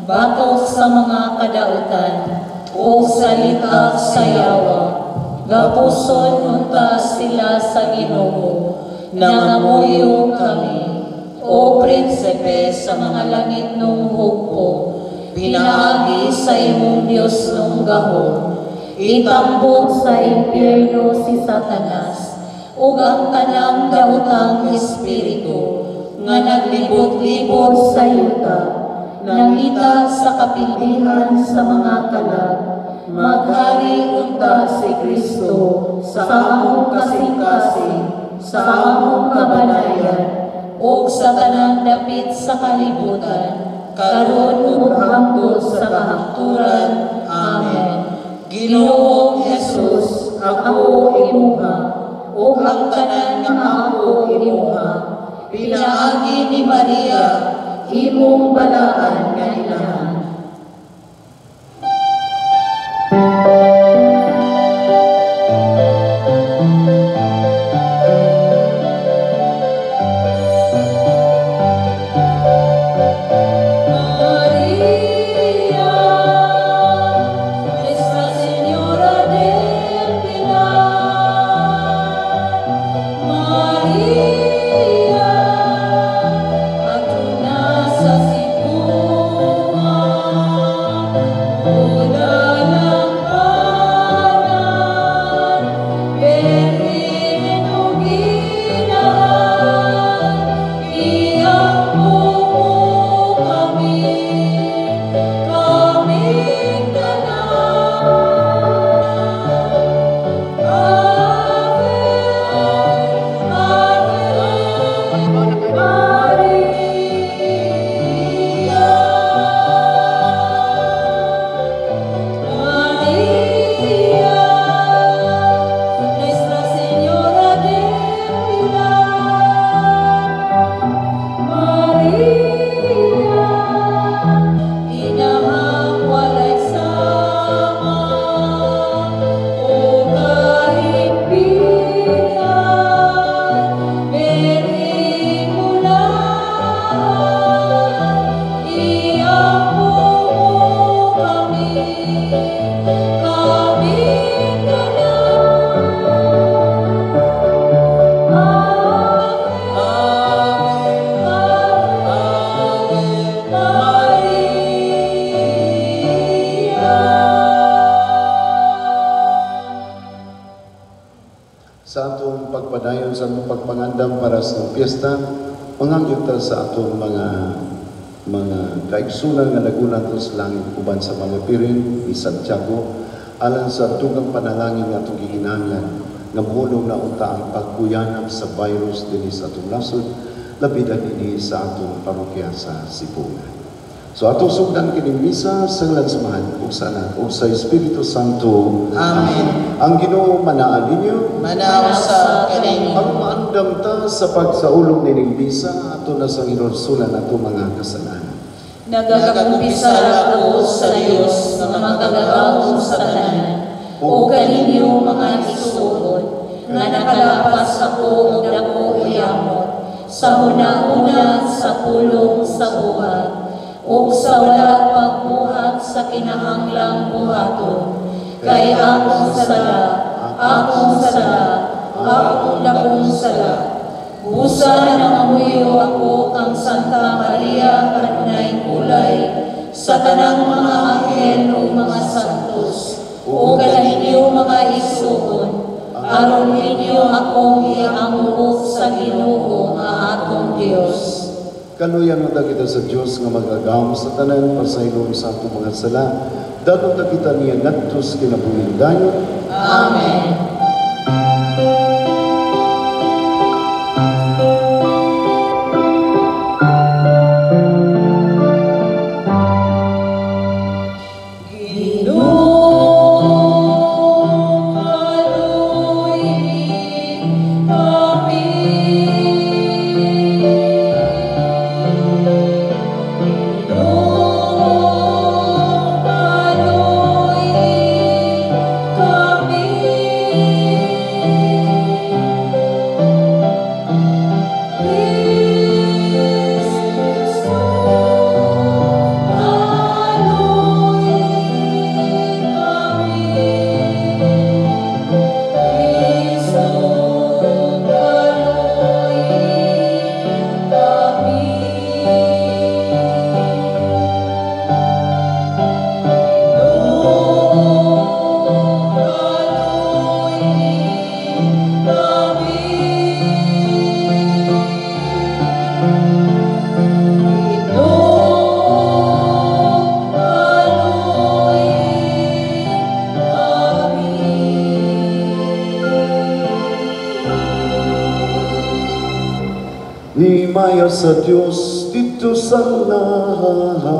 batok sa mga kadautan, o salita sa yawa, gapuson unta sila sa Ginoo, nangamuyo kami. O prinsipe sa mga langit nung hugpo, pinaagi sa imong Diyos nung gahom, itambok sa impyerno si Satanas, ug ang tanang daotang espiritu, nga naglibot-libot sa yuta, nangita sa kapindihan sa mga kalag, maghari unta si Kristo sa among kasing-kasing, sa among kabanayan, ug sa tanang dapit sa kalibutan, karon ug hangtod sa kahangturan. Amen. Ginoong Jesus, ako imuha, ug ang tanan nga ako imuha, pinaagi ni Maria, imong balaan nga inahan. Sa atong pagpadayon sa atong pagpangandam para sa piyesta, mangangyot ta sa atong mga kaigsunan nga nagulat sa langit uban sa mga pirin ni Santiago, alang sa tugang panalangin nga atong gihinanglan nga mohulog na unta ang pagkuyanap sa virus dinhi sa atong nasod, labi na dinhi sa atong parokya sa Sibuyan. So atong sugdan kining misa sa lansamahan ug sa Anak ug sa Espiritu Santo. Amen. Ang Ginoo manaan ninyo, Manaw sa kaninyo. ang maandam ta sa pagsaulog nining misa ato na sa ginursulan ato mga kasalanan. Nagagakumpisal ako sa Diyos nga magagawon sa tanan, o kaninyo mga igsuon, nga nakalapas ako og dako uyamot, sa una-una sa tulong sa buhat, ug sa wala pagbuhat sa kinahanglang buhaton, kay akong sala, akong dakong sala. Busa nangamuyo ako kang Santa Maria kanunay kulay, sa tanang mga anghel ug mga santos, o kaninyo mga igsuon, aron ninyo akong iangkop sa Ginoo nga atong Dios. Kaluyan mo kita sa Diyos nga magagam sa tanan pasayloon sa atong mga sala. Dapat kita niya nagtos kinabuhing dayon. Amen. Kami himaya sa Diyos dito sa langit.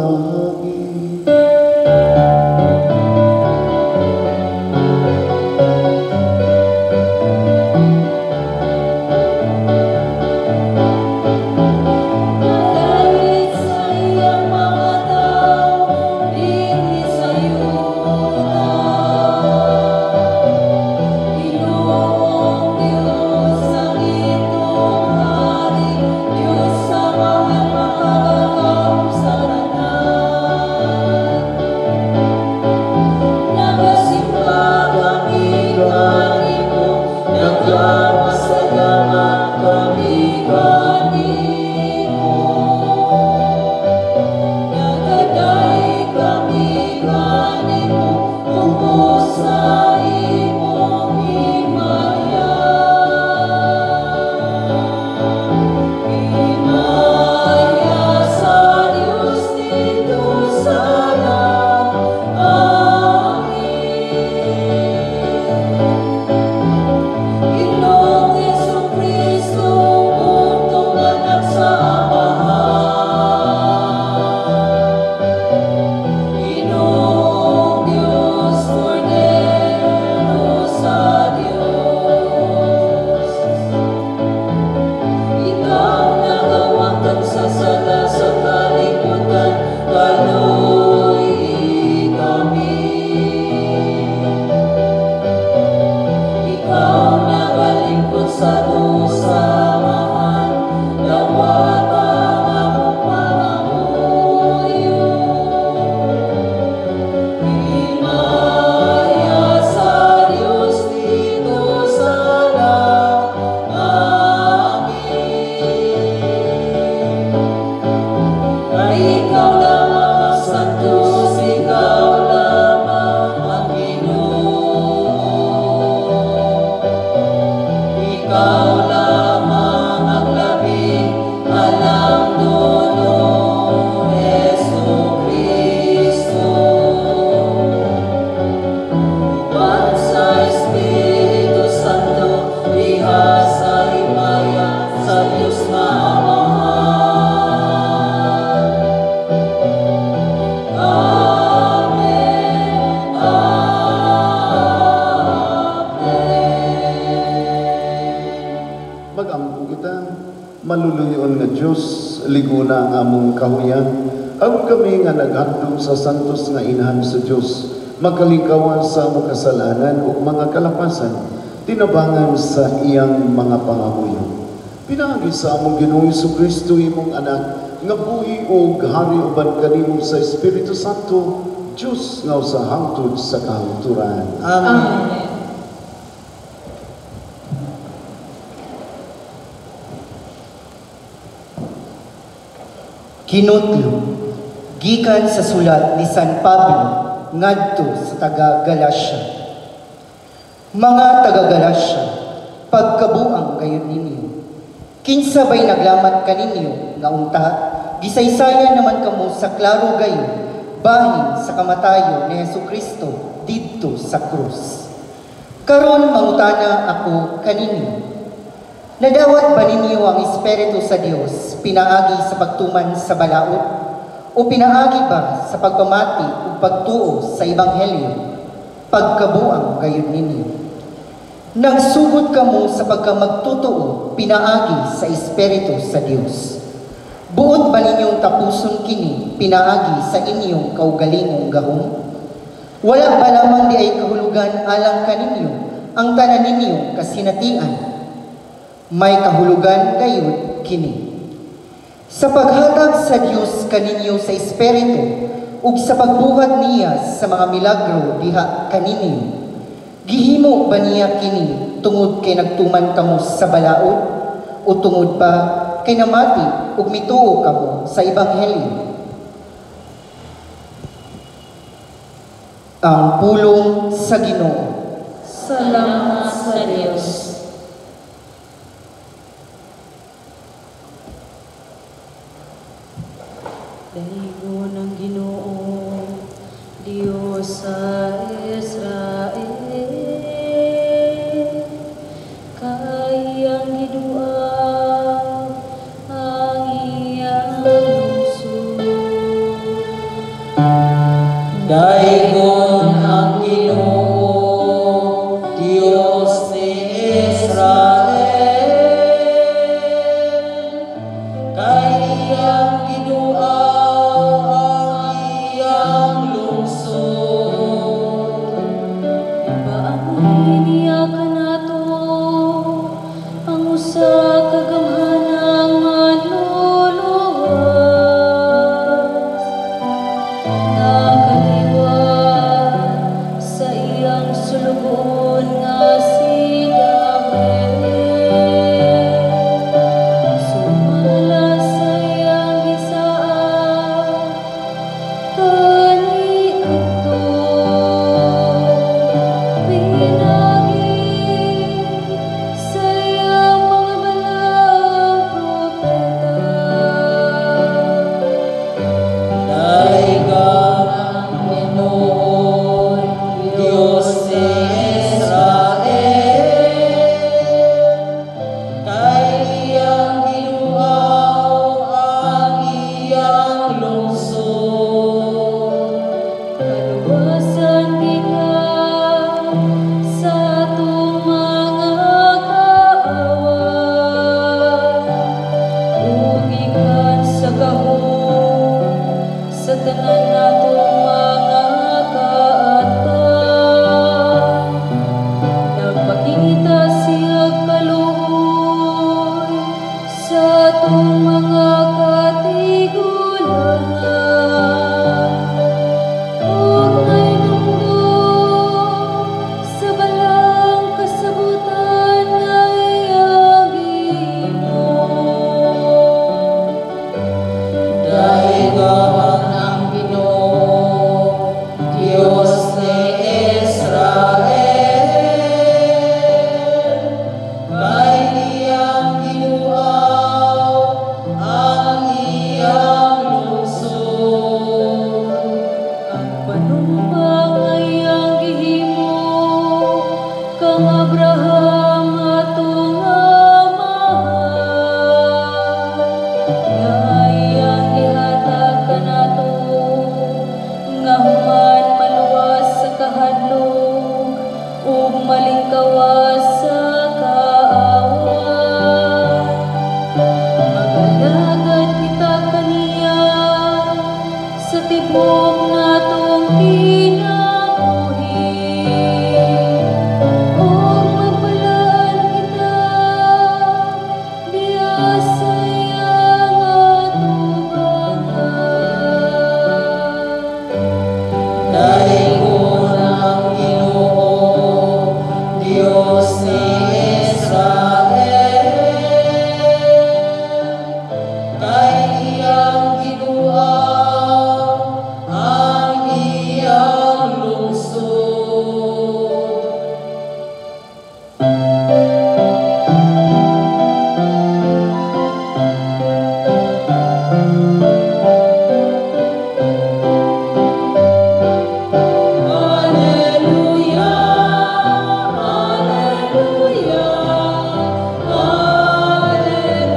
Maluluyon nga Diyos, liguna ang among kahuyan. Ang kami nga naghandog sa santos nga inahan sa Diyos, makalikawan sa among kasalanan o mga kalapasan, tinabangan sa iyang mga pangamuyo. Pinagi sa among Ginoong Jesucristo imong anak, nga buhi o hari uban kanimo sa Espiritu Santo, Diyos nga sa hangtod sa kahangturan. Amen. Kinutlo, gikan sa sulat ni San Pablo ngadto sa taga-Galacia. Mga taga-Galacia, pagkabuang gayon ninyo. Kinsa ba'y naglamat kaninyo nga unta, gisaysayan naman kamo sa klaro gayon, bahin sa kamatayo ni Jesucristo didto sa krus. Karon mangutana ako kaninyo. Nadawat ba ninyo ang Espiritu sa Diyos pinaagi sa pagtuman sa balaod? O pinaagi ba sa pagpamati o pagtuo sa Ebanghelyo? Pagkabuang gayon ninyo. Nagsugod kamo sa pagkamagtutuo pinaagi sa Espiritu sa Diyos. Buot ba ninyong tapuson kini pinaagi sa inyong kaugalingong gahom? Wala ba lamang di ay kahulugan alang kaninyo ang tanan ninyong kasinatian? May kahulugan gayud kini. Sa paghatag sa Dios kaninyo sa Espiritu ug sa pagbuhat niya sa mga milagro diha kaninyo, gihimo ba niya kini tungod kay nagtuman kamo sa balaod o tungod pa kay namati ug mituo kamo sa Ebanghelyo? Ang pulong sa Ginoo. Salamat sa Diyos. Dahigo ng Ginoo, Diyos sa Israel, kayang gidua ang Dayon ang Ginoo, Dios ni Israel, kay iyang ginua ang iyang lungsod. Ibaangin niya ka nato ang usa ka gamhanang manluluwas, nakaliwat sa iyang sulugon nga si David. Sumala sa iyang gisaan kani adto, pinagi sa iyang mga balang propeta. Daigan ang Ginoo, Dios ni Israel, kay iyang ginuaw ang iyang lungsod. Kaluwasan kita sa atong mga kaaway, ug gikan sa gahom sa tanan natong mga kaatay. Nagpakita siya kaluoy sa atong mga katigulangan, ug nainumdum sa balang kasabutan nga iyang gihimo. Daigan ang Ginoo, Dios ni Israel, kay iyang ginuaw ang iyang lungsod. Ang panumbang nga iyang gihimo kang Abraham atong amahan, nga iyang gihatag kanato nga human maluwas sa kahadlok ug malingkawas sa kaaway. Magalagad kita kaniya sa tibok natong kinabuhi, ug magbalaan kita diya sa iyang atubangan. Daigon ang Ginoo, Dios ni Israel, kay iyang ginuaw ang iyang lungsod. Alleluia, alleluia, alleluia.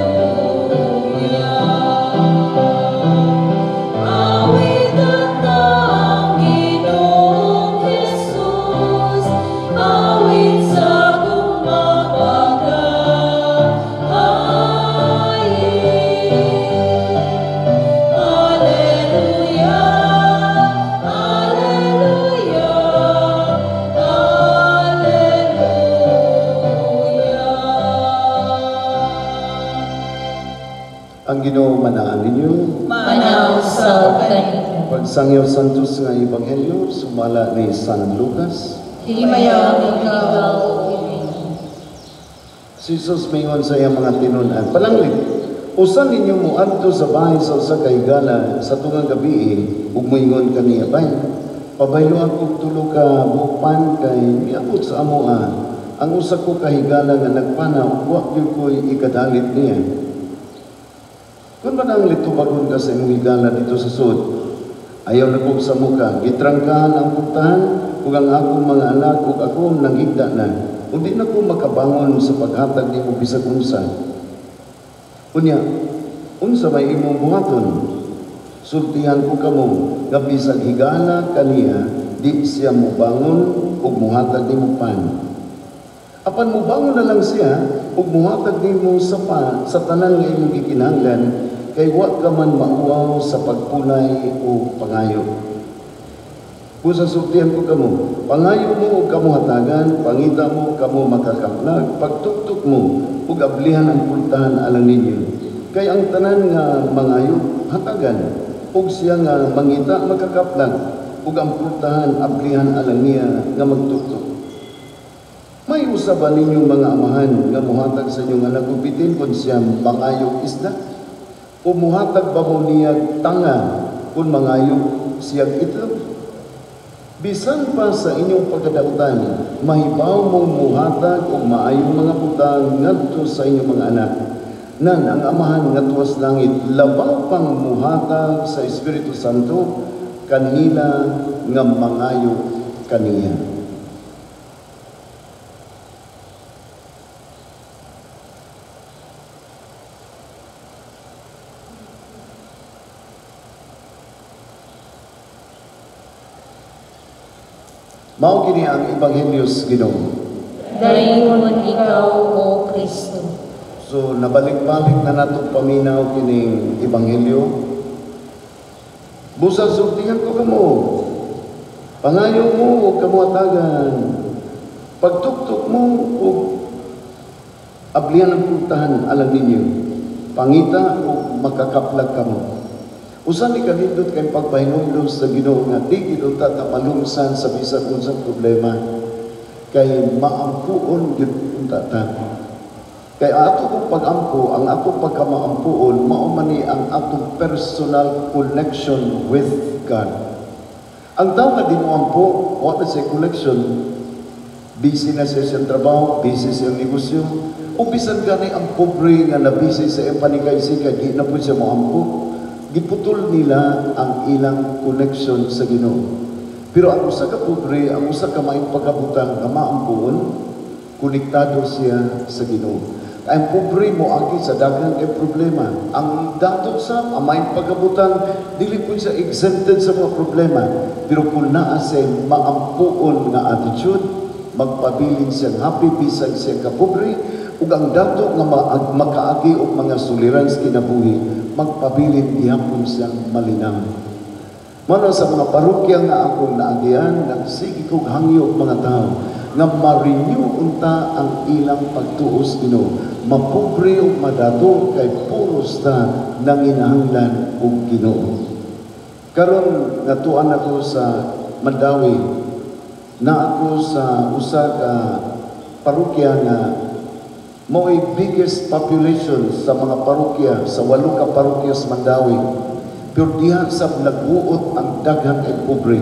Awitan na ang Ginoong Jesus, awit sa kumapagdahayin. Alleluia, alleluia, alleluia. Ang Ginoo manaan ninyo. Manaw sa kanila. Pagsangyaw santos nga Ebanghelyo, sumala ni San Lucas. Himayang ikaw, O Panginoon. Si Jesus mingon sa iyang mga tinunan, palanglit, usan ninyo mo adto sa bahay sa usa ka higala sa tungang gabi, ug moingon kaniya bay. Pabaylo ako tulo ka bupan kay miabot sa amoa. Ang usa ko ka higala nga nagpanaw, wa gyud ko'y ikadalit niya. Kung ba nang litubagon ka sa imong higala dito sa sud, ayaw na kong sa muka, gitrangkahan ang puntahan, ug ang akong mga anak ug ako nanghigda na. Ug di na ko makabangon sa paghatag nimo bisag unsa. Unya, unsa may imong buhaton? Sultihan ko kamo nga bisag higala kaniya di siya mobangon ug muhatag nimo pan. Apan mobangon na lang siya ug muhatag nimo sa tanan nga imong gikinahanglan kay wa ka man mauwaw sa pagpulay o pangayo. Kung sa sultihan ko kamo, pangayo mo ug kamo hatagan, pangita mo kamo makakaplag, pagtuktok mo ug ablihan ang pultahan alang ninyo. Kay ang tanan nga mangayo hatagan, ug siya nga mangita makakaplag, ug ang pultahan ablihan alang niya nga magtuktok. May usaban ninyong mga amahan nga muhatag sa inyong anak ug bitin kun siya mangayo isda? O muhatag ba mo niya tanga kung mangayo siya itlog? Bisan pa sa inyong pagkadautan, mahibaw mong muhatag o maayong mga butang ngadto sa inyong mga anak. Nan ang amahan nga tuwas langit, labaw pang muhatag sa Espiritu Santo, kanila nga mangayo kaniya. Mao kini ang Ebanghelyo sa Ginoo. Dayon ikaw, O Kristo. So nabalik-balik na nato paminaw kining Ebanghelyo. Busa sultihan ko kamo. Pangayo mo ug kamo hatagan. Pagtuktok mo ug ablihan ang pultahan alang ninyo. Pangita ug makakaplag kamo. Usa ni kanindot kay pagpahinumdom sa Ginoo nga di gid ta malumsan sa bisan unsang problema kay maampuon gid unta ta. Kay ato kong pag-ampo, ang ato pagkamaampuon mao man ni ang atong personal connection with God. Ang tao nga di mo ampo, what is a connection? Busy na siya sa trabaho, busy sa negosyo, o bisan gani ang pobre nga na busy sa epanikay-sika, di na po siya mo ampo. Giputol nila ang ilang connection sa Ginoo. Pero ang usa ka pobre, ang usa ka maayong pagkabutang nga maampuon, konektado siya sa Ginoo. Ang pobre mo agi sa daghang kay problema. Ang datot sa maayong pagkabutang dili po siya exempted sa mga problema. Pero kung naa siya maampuon nga attitude, magpabilin siya happy bisag siya ka pobre, ug ang dato nga makaagi og mga suliran sa kinabuhi, magpabilin gihapon siyang malinaw. Mano sa mga parokya nga akong naagian, nagsige kog hangyo og mga tao nga ma-renew unta ang ilang pagtuos Ginoo. Mapobre og madato kay puros ta nanginahanglan og Ginoo. Karon natuan ako sa Mandawi, na ako sa usa ka parokya nga mo'y biggest population sa mga parokya, sa 8 ka parokya sa Mandawi. Pero diha sa nagbuot ang daghang ay pobre.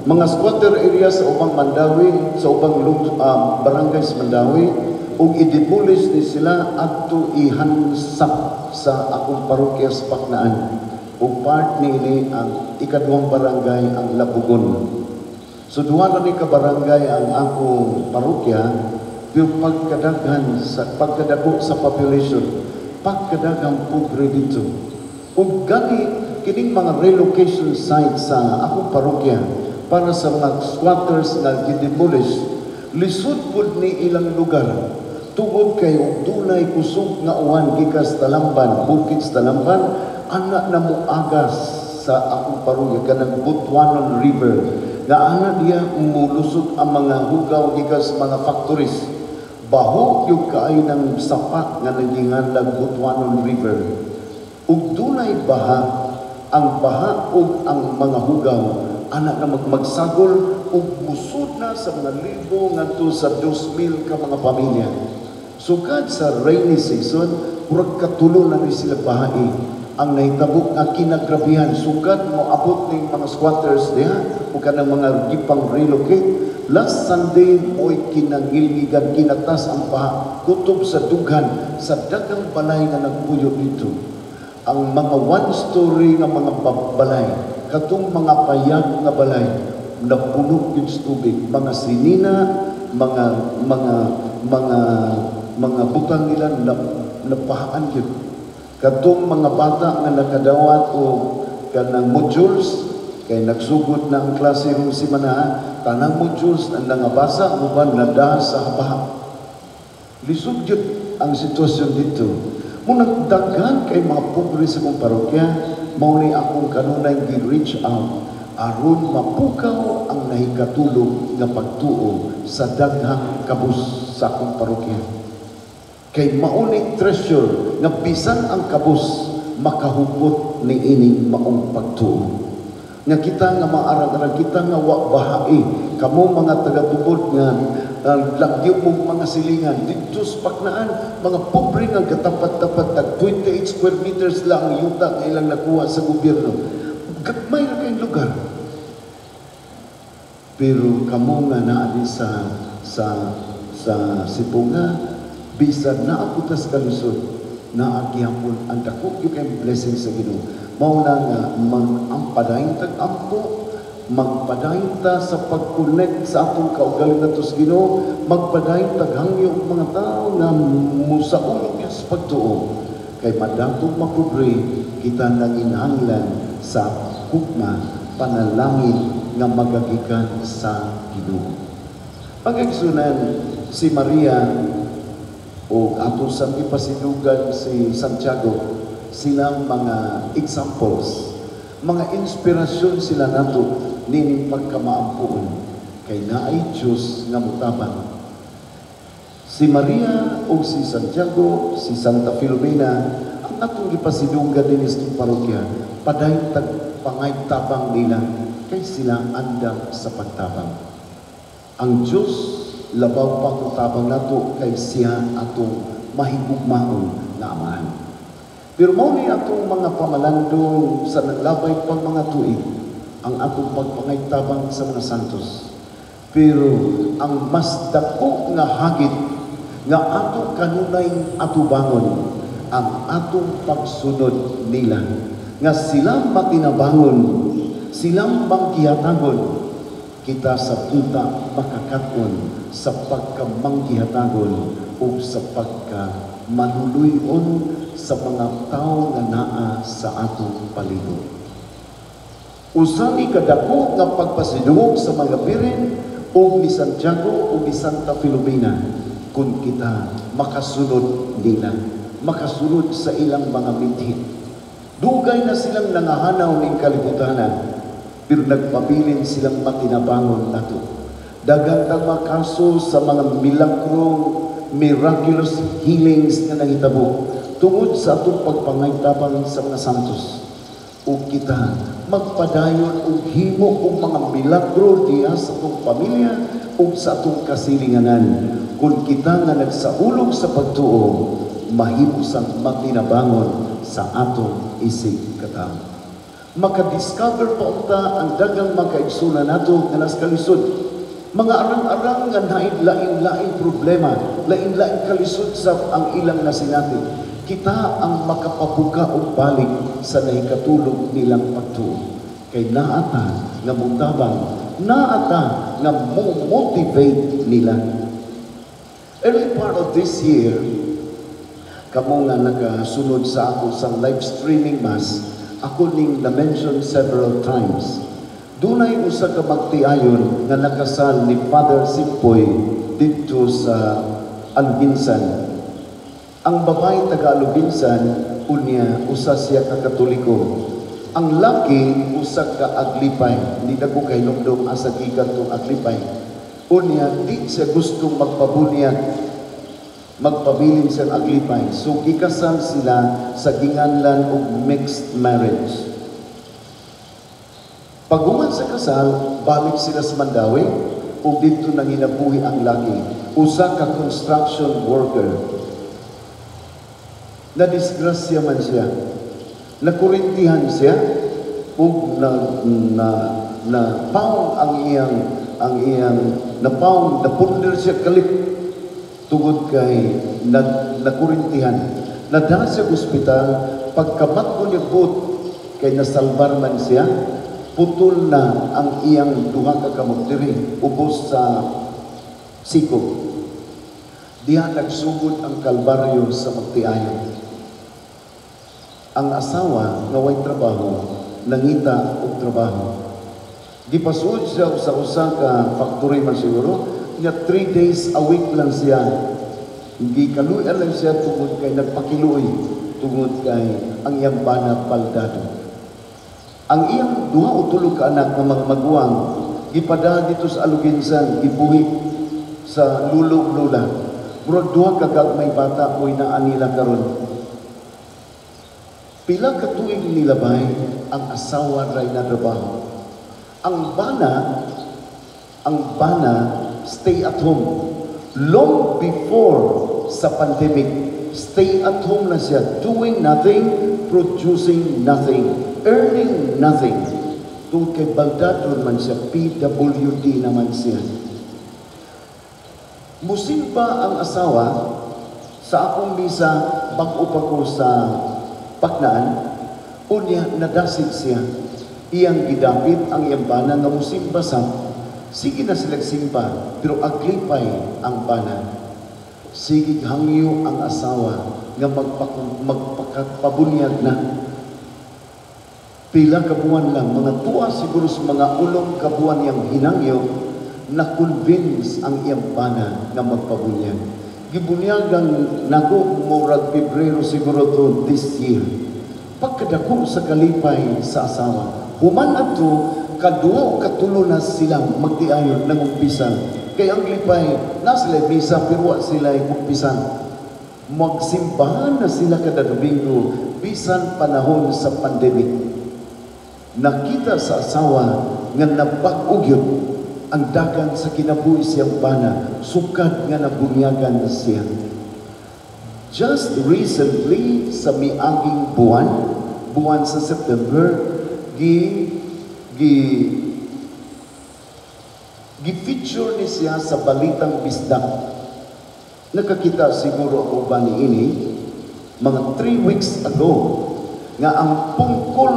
Mga squatter area sa ubang Mandawi, sa ubang barangay sa Mandawi, ug i-demolish ni sila adto ihansap sa akong parokya sa Paknaan. Ug part niini ang ikaduhang barangay ang Labugon. So duha na ni ka barangay ang akong parokya. Yung pagkadako sa population, pagkadagang pobre dito. Ug gani kining mga relocation sites sa akong parokya para sa mga squatters nga gidemolish, lisod pud ni ilang lugar. Tungod kay dunay kusog nga uwan gikas Talamban, bukid sa Talamban, ana na moagas sa akong parokya kanang Butuanon River. Nga ana diya umulusot ang mga hugaw gikas mga factories. Baho yung kaayo ng sapa nga naginghanlag Butuanon River. Ug dunay baha, ang baha ug ang mga hugaw ana na magsagol ug musud na sa mga libo ngadto sa 2,000 ka mga pamilya. Sukad sa rainy season, murag katulo na ni sila bahae. Ang nahitabo nga kinagrabihan, sukad mo abot ning mga squatters diha ug kanang mga gipang relocate. Last Sunday, mo'y kinangilgigan, kinatas ang baha, kutob sa dughan, sa dagang balay na nagpuyo dito. Ang mga one-story nga mga balay, katong mga payag nga balay, napuno yung tubig. Mga sinina, mga butang nila napahaan yun. Katong mga bata nga nakadawat o kanang modules, kay nagsugod na ang klase ron si Mana, tanang modules na nangabasa, uban nadaha sa habaha. Lisod yun ang sitwasyon dito. Munang daghan kay mga pobre sa kong parokya, mauni akong kanunay gi-reach out aron mapukaw ang nahikatulog nga pagtuo sa daghang kabus sa akong parokya. Kay mauni treasure nga bisan ang kabus makahupot ni ining maong pagtuo. Nga kita nga maarang-arang kita nga wa bahai kamo mga tagatubod nga lagyo mo mga silingan dito sa Paknaan, mga pobre nga katapat-tapat tag 28 square meters lang ang yuta nga ilang nakuha sa gobyerno. Gagmay na kayong lugar. Pero kamo nga naadi sa Sipunga, bisan naaputas kalisod, naagihapon ang dako yung kayong blessing sa Ginoo. Mao na nga ang tag-ampo, magpadayon ta sa pag-connect sa atong kaugaling nato sa Ginoo, magpadayon taghangyo ang mga tao nga musaulog sa pagtuo. Kay madatong mapobre, kita nanginhanglan sa hukma, panalangin nga magagikan sa Ginoo. Pag-igsunan si Maria o ato sa ipasidugan si Santiago, silang mga examples, mga inspirasyon sila nato nining pagkamaampuon kay naay Diyos nga mutabang. Si Maria o si Santiago, si Santa Filomena, ang atong ipasidugan din sa parokya, padayon pangaytabang nila kay sila andam sa pagtabang. Ang Diyos labaw pagtabang nato kay siya atong mahigugmaon na amahan. Pero mao ni atong mga pamalandong sa naglabay pang mga tuig ang atong pagpangaytabang sa mga santos. Pero ang mas dako nga hagit nga atong kanunay atubangon ang atong pagsunod nila nga silang matinabangon, silang manggihatangon, kita sa punta makakaton sa pagkamanggihatangon o sa pagkamanuluyon sa mga tao nga naa sa atong paligid. Usani kadako nga pagpasidungog sa mga pirin o ni Santiago o ni Santa Filomena kung kita makasunod nila, makasunod sa ilang mga mithi. Dugay na silang nangahanaw ning kalibutanan, pero nagpabilin silang matinabangon nato. Daghang mga kaso sa mga milagro, miraculous healings na nangitabo tungod sa atong pagpangaytabang sa mga santos. O kita magpadayon o himo o mga milagro diya sa atong pamilya o sa atong kasilinganan. Kung kita nga nagsaulog sa pagtuo, mahimosang matinabangon sa atong isig katao. Makadiscover pa unta ang dagang makaigsunan nato nga nas kalisod. Mga arang-arang nga lain-lain problema, lain-lain kalisod sa ang ilang nasinati. Kita ang makapabuka o balik sa nahikatulog nilang pagtuo. Kay naata nga mutabang, naata nga motivate nila. Early part of this year, kamo nga nakasunod sa ako sa live streaming mass, ako ning na-mention several times. Dunay usa ka magtiayon nga nakasal ni Father Simpoy dito sa Albinsan. Ang babae taga Albinsan, unya usa siya ka Katoliko. Ang laki usa ka Aglipay. Hindi na ko kay lumdom asa gikan tong Aglipay. Unya di siya gustong magpabunyag, magpabilin siyang Aglipay. So gikasal sila sa ginganlan og mixed marriage. Paghuman sa kasal, balik sila sa Mandawi o dito nang hinabuhi ang laki. Usa ka construction worker. Nadisgrasya man siya. Nakurintihan siya o na paong ang iyang napunder siya kalip tungod kay nakurintihan. Nadala siya ospital, pagkamat ko niya po kay nasalbar man siya, putol na ang iyang duha ka kamot diri ubos sa siko. Diha nagsugod ang kalbaryo sa magtiayon. Ang asawa nga way trabaho nangita og trabaho. Gipasuod siya sa usa ka factory man siguro, nga 3 days a week lang siya. Gikaluyan lang siya tungod kay nagpakiluoy, tungod kay ang iyang bana baldado. Ang iyang duha o tulo ka anak nga mga maguwang, gipada dito sa Aluginsan, ibuhi sa lulo lula. Murag duha ka gagmay bata mo'y naa nila karon. Pila ka tuig nilabay ang asawa ray na trabaho. Ang bana stay at home. Long before sa pandemic, stay at home na siya, doing nothing, producing nothing, earning nothing. Tungkol kay baldado man siya, PWD naman siya. Musimba ang asawa sa akong misa bago pa ko sa Paknaan, unya nadasig siya. Iyang gidapit ang iyang bana nga musimba sa sige na silang simba, pero aglipay ang bana. Sige hangyo ang asawa nga magpakapabunyag na. Pila kabuan lang, mga tuwa siguro sa mga ulong kabuan yang hinangyo, na-convince ang iyang bana nga magpabunyag. Gibunyagan nako murag Pebrero siguro to this year. Pagkadako sa kalipay sa asawa, human ato kaduo katulo na sila magtiayon ng umpisan. Kaya ang lipay na sila misa pero sila umpisan. Magsimbahan na sila kada Domingo bisan panahon sa pandemic. Nakita sa asawa nga napag-ugyod ang dagan sa kinabuhi siyang bana, sukad nga nabunyagan na siya. Just recently, sa miaging buwan sa September, gi-feature ni siya sa Balitang Bisdak. Nakakita siguro ako ba ni ini, mga 3 weeks ago, nga ang pungkol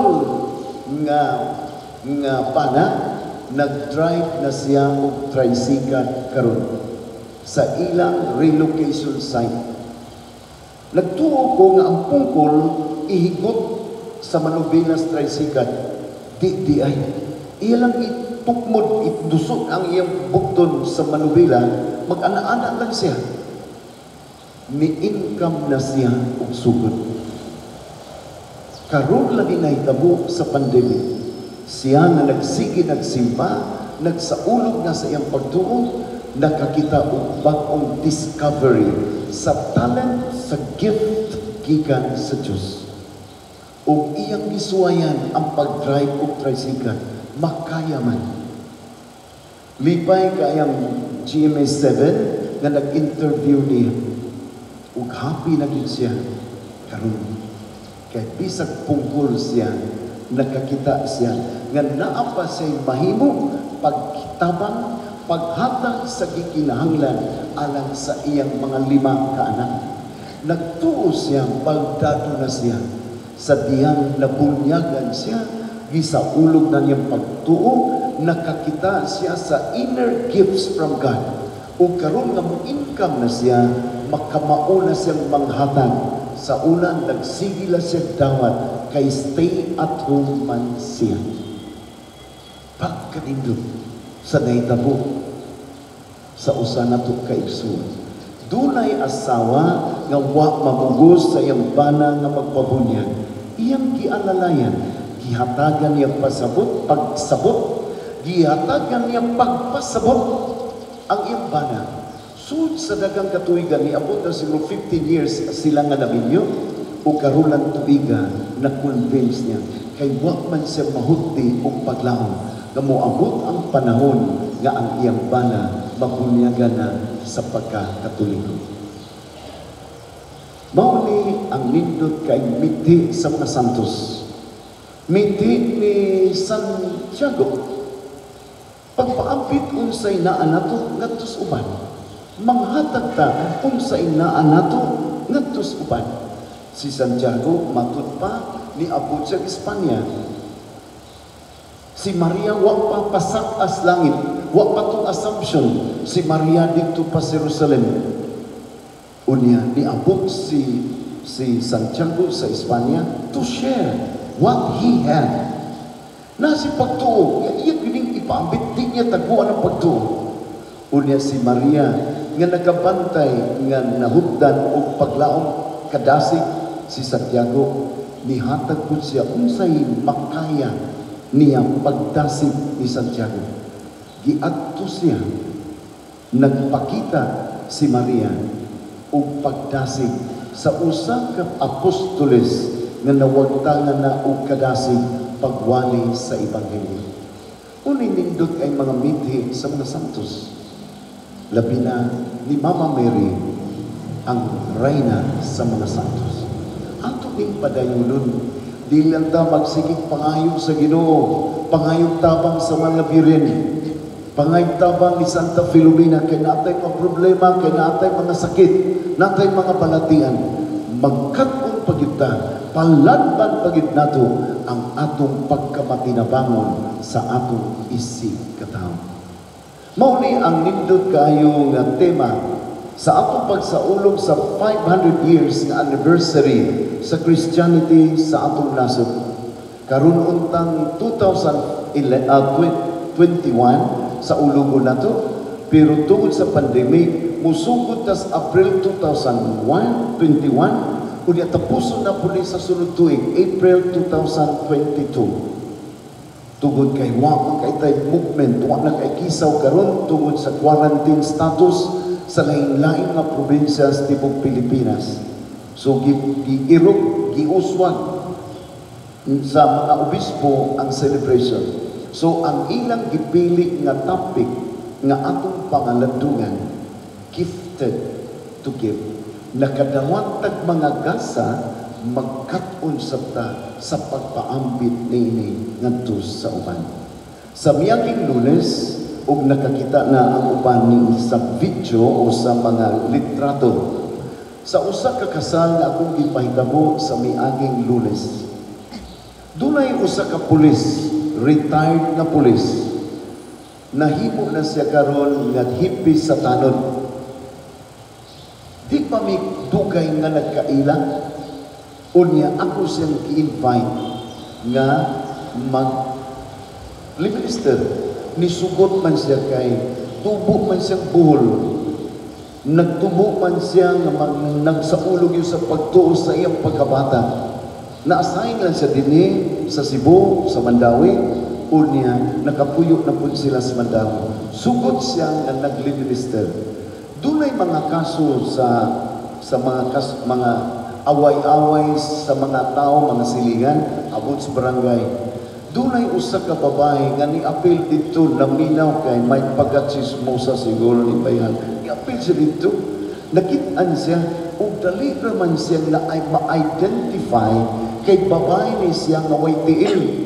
nga bana, nag-drive na siya og tricycle karon sa ilang relocation site. Nagtuo ko nga ang pungkol ihigot sa Manovelas tricycle. Di ay. Ilang itukmod, itdusot ang iyang bukton sa Manovela, mag-ana-ana lang siya. Ni-income na siya og sugod. Karon lagi na hitabo sa pandemic. Siya nga nagsige, nagsimba, nagsaulog na sa iyang pagtuo, nakakita og bagong discovery sa talent, sa gift gikan sa Diyos. O iyang gisuwayan ang pag-drive og tricycle, makaya man. Lipay kayang GMA7 nga nag-interview niya. Ug happy na gid siya karon. Kay bisag pungkol siya, nakakita siya nga naa pa siya mahimo pagkitabang, paghatag sa gikinahanglan alang sa iyang mga 5 ka anak. Nagtuo siya, baldado na siya. Sa diyang nabunyagan siya, gisaulog na niyang pagtuo, nakakita siya sa inner gifts from God. O karon nga mo income na siya, makamauna siyang manghatag. Sa una, nagsigila siya dawat, kay stay at home man siya. Pagkanindot sa naitabo sa usa nato ka igsoon. Dunay asawa nga wa mamugos sa iyang bana nga magpabunyag. Iyang gialalayan, gihatagan niya pagsabot, gihatagan niya pagpasabot ang iyang bana. Sud sa dagang katuigan ni abot na siguro 15 years sila nga naminyo o karulang tuiga na convince niya kay wa man siya mahuti o paglaom nga moabot ang panahon nga ang iyang bana mabunyagan na sa pagkakatoliko. Mao ni ang nindot kay miti sa mga santos. Miti ni Santiago. Pagpaampit unsay naa nato ngadtos uban. Manghatag ta unsay naa nato ngadtos uban. Si Santiago matud pa ni abot sa Espanya. Si Maria wa pa pasak as langit, wa pa tong Assumption. Si Maria dito pa sa Jerusalem. Unya niabot si Santiago sa Espanya to share what he had Na si pagtuo, iya gining ipaambit di niya taguan ang pagtuo. Unya si Maria nga nakabantay nga nahubdan og paglaom kadasig si Santiago, nihatag pud siya unsay makaya niya pagdasig ni Santiago. Giadto siya, nagpakita si Maria og pagdasig sa usa ka apostoles nga nawagtangan na og kadasig pagwali sa Ebanghelyo. Unay nindot ay mga mithi sa mga santos. Labi na ni Mama Mary ang reyna sa mga santos. Ato ding padayunon, di lang ta magsigig pangayog sa Ginoo, pangayog tabang sa mga birin, pangayog tabang ni Santa Filomena, kay natay mga problema, kay natay mga sakit, natay mga balatian, magkat-on pagita, paladban pagit nato ang atong pagkamatinabangon sa atong isig katao. Mao ni ang nindot kaayo nga tema sa atong pagsaulog sa 500 years nga anniversary sa Christianity sa atong nasod. Karon untang 2021 sa ulogon nato, pero tungod sa pandemic musugod tas April 2021 kunya tapuson na puli sa sunod tuig, April 2022. Tungod kay wa kay tay movement, wa na kay kisaw karon tungod sa quarantine status sa lain-lain nga probinsya sa tibok Pilipinas. So giirog, giuswag sa mga obispo ang celebration. So ang ilang gipili nga topic nga atong pangaladungan, gifted to give. Nakadawatag mga gasa magkat-on sabta sa pagpaambit nini ngadto sa uban. Sa miyaging Lunes ug nakakita na ang uban ni sa video o sa mga litrato sa usa ka kasal nga akong gipahitabo sa miaging Lunes. Dunay usa ka pulis, retired na pulis. Nahimo na siya karon nga hippie sa tanod. Di pa mi dugay nga nagkaila, unya ako siyang ki-invite nga mag-minister. Nisugot man siya kay, tubo man siyang buhol. Nagtubo man siya nga nagsaulog yun sa pagtuo sa iyang pagkabata. Na-assign lang siya dinhi sa Cebu, sa Mandawi, unya nakapuyo na po sila sa Mandawi. Sugot siya nga nag-minister. Dunay mga kaso sa mga away-away sa mga tao, mga silingan, abot sa barangay. Dunay usa ka babae nga ni-apil dito, naminaw kay may pagkatsismosa siguro ni bayan. Ni-apil siya dito, nakitaan siya, o dali naman siya na ay ma-identify kay babae ni siya nga way tiil.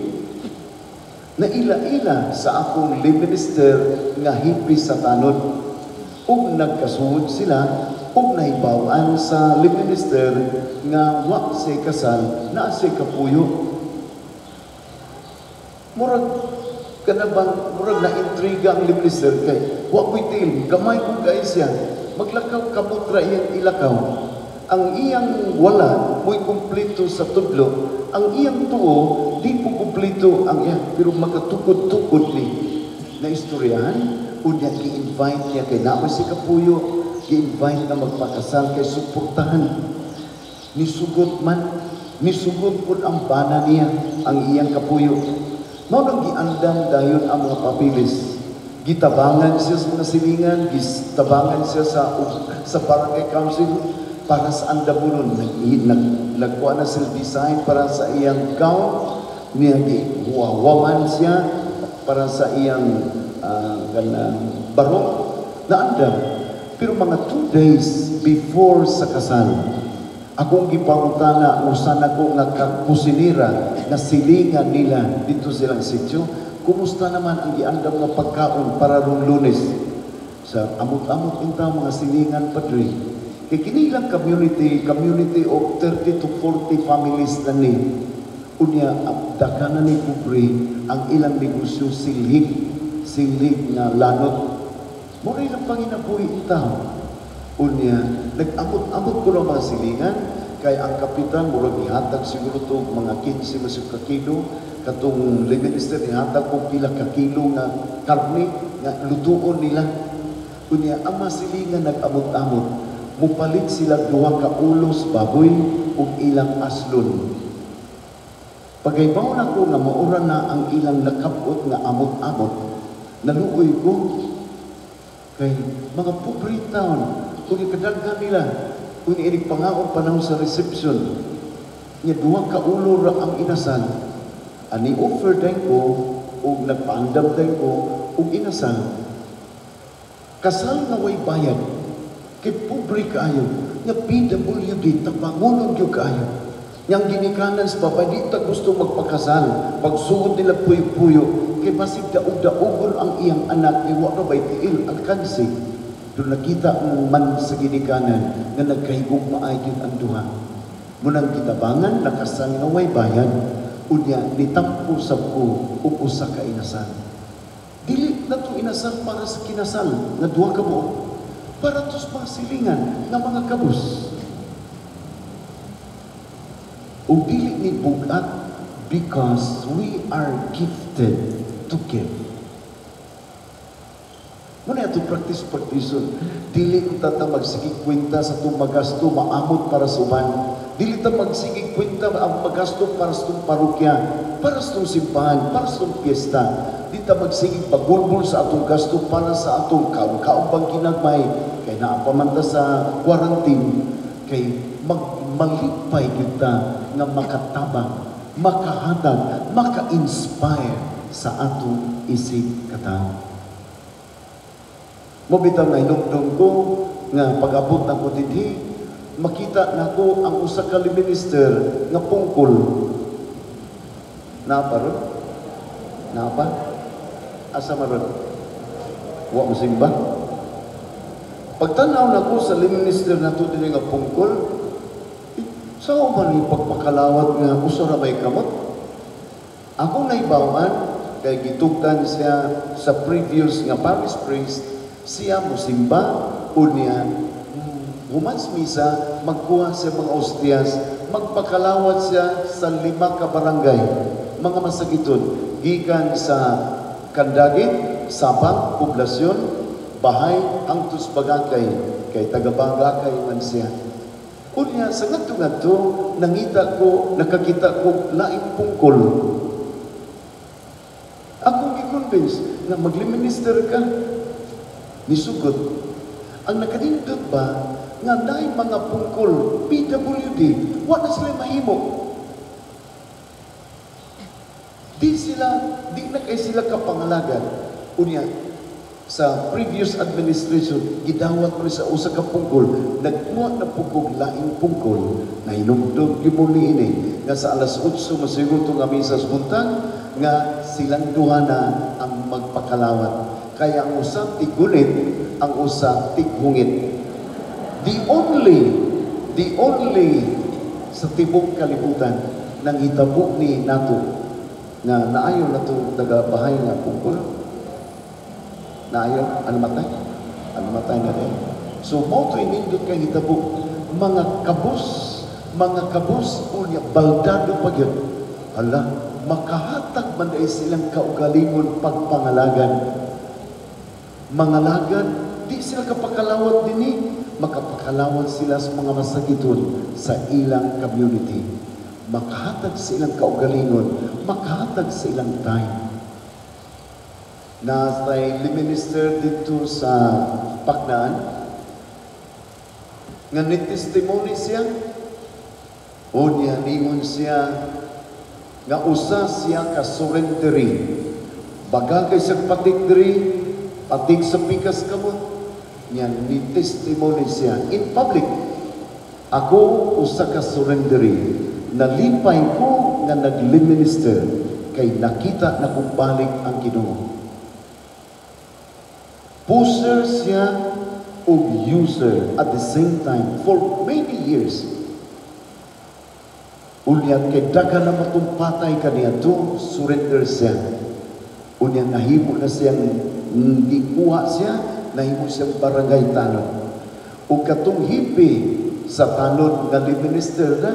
Naila-ila sa akong minister nga hippie sa tanod. Ug nagkasuod sila, ug nahibawan sa minister nga wa siya kasal, na siya kapuyo. Murag kanabang, murag na-intriga ang minister kay wa ko'y til, gamay ko kay siya, maglakaw kamutra iyang ilakaw. Ang iyang wala, mo'y kumplito sa tudlo, ang iyang tuo, di po kumplito ang iyang, pero makatukod-tukod ni na istoryahan. Unya gi-invite niya kay naman si kapuyo, gi-invite na magpakasal kay suportahan. Nisugot po ang bana niya, ang iyang kapuyo. Mao nang giandam dayon ang mga papilis. Gitabangan siya sa mga silingan, gitabangan siya sa barangay council para sa andabunon. Nagkuha na sila design para sa iyang gown, niya gihuwawaman siya para sa iyang barong na andam. Pero mga 2 days before sa kasal, akong gipangutana usan ako nga kusinira na silingan nila dito silang sityo, kumusta naman ang giandam nga pagkaon para rong Lunes? Sa amot-amot inta mga silingan padre. Kay kinilang community of 30 to 40 families na ni. Unya dakanan ni pobre ang ilang negosyo silhig nga lanot. Muna ilang panginabuhi itaw. Unya, nag-amot-amot ko ng mga silingan, kaya ang kapitan, murag ihatag siguro ito, mga 15 masuk ka kilo, katong minister ni hatag ko pila ka kilo nga karne nga lutuon nila. Kunya ama silingan nag-amot-amot, mupalit sila duha ka ulos baboy ug ilang aslon. Pagaybaw na ko nga maura na ang ilang nakabot nga amot-amot, naluoy ko kay mga pobre taon kung ikadaghan nila kung inig pangaon panahon sa reception niya duha ka ulo ra ang inasal ani offer din ko ug nagpaandam din ko ug inasal kasal nga way bayad kay pobre kaayo nga PWD tabangonon gyud kaayo yang ginikanan sa babae di ta gusto magpakasal pagsuod nila puyo-puyo kay basig daog-daogon ang iyang anak iwa ra bay tiil alkansi doon nakita man sa ginikanan nga nagkahigog maayod ang duha munang kitabangan nakasal nga way bayan unya nitampo sa ko ug usa ka inasal dili na to inasal para sa kinasal nga duha ka buok para tos mga silingan nga mga kabus ug dili ni bugat because we are gifted to give. Muna ito practice-practiceon. Dili ta magsigig kwenta sa itong magasto, maamot para sa uban. Dili ta magsigig kwenta ang magasto para sa itong parokya, para sa itong simbahan, para sa itong piyesta. Dili ta magsigig pagbulbul sa atong gasto para sa atong kaubang ginagmay. Kaya naapamanta sa quarantine, kay malipay kita nga makatabang, makahatag, maka-inspire sa atong isip katao. Mobitang na hinugdong ko nga pag-abot na ko dinhi, makita na ko ang usa ka minister nga pungkol. Napa ron? Napa? Asa maron? Wa mo simba? Pagtanaw na ko sa minister na to dinhi nga pungkol, sao man yung pagpakalawat nga usa ra may kamot? Ako naibawan kay gitugtan siya sa previous nga parish priest, siya musimba unya humans misa magkuha sa mga ostias, magpakalawat siya sa 5 ka barangay, mga masakiton gikan sa Kandagit, Sabang, Poblasyon, Bahay, Angtos Bagakay, kay taga-Bagakay man siya. Unya sa ngadto-ngadto nangita ko, nakakita ko laing pungkol. Ako gi-convince na magli-minister ka. Nisugod. Ang nakadindot ba nga naay mga pungkol PWD, wala sila mahimo. Di na kay sila kapangalagan. Unya sa previous administration gidawat mo sa usa ka pungkol, nagkuha na pugog laing pungkol na hinugdog gimuli ini nga sa alas 8 masigot nga misas buntag nga silang duha na ang magpakalawat. Kaya ang usa tigulit, ang usa tighungit. The only sa tibok kalibutan nang hitabo ni nato na naayon nato taga-bahay nga pungkol. Naayon, ano matay na rin. So, mo ito inindot kang hitabo. Mga kabus, unya, baldado pa yun. Hala, makahatag man ay silang kaugalingon pagpangalagan. Mangalagan, di sila kapakalawat din eh. Makapakalawat sila sa mga masakiton sa ilang community. Makahatag silang kaugalingon, makahatag silang time. Na tay minister dito sa Paknaan nga ni-testimony siya o niya ningon siya nga usa siya ka surrenderi bagagay sa patik diri patik sa pikas kamot niya ni-testimony siya in public. Ako usa ka surrenderi, nalipay ko nga nagli-minister kay nakita na kung balik ang Ginoo. Poser siya o user at the same time for many years. Unya kay daga na matumpatay kaniya to, surrender siya. Unya nahimo na siyang gikuha siya, nahimo siyang barangay tanod. O katong hipi sa tanod nga minister na,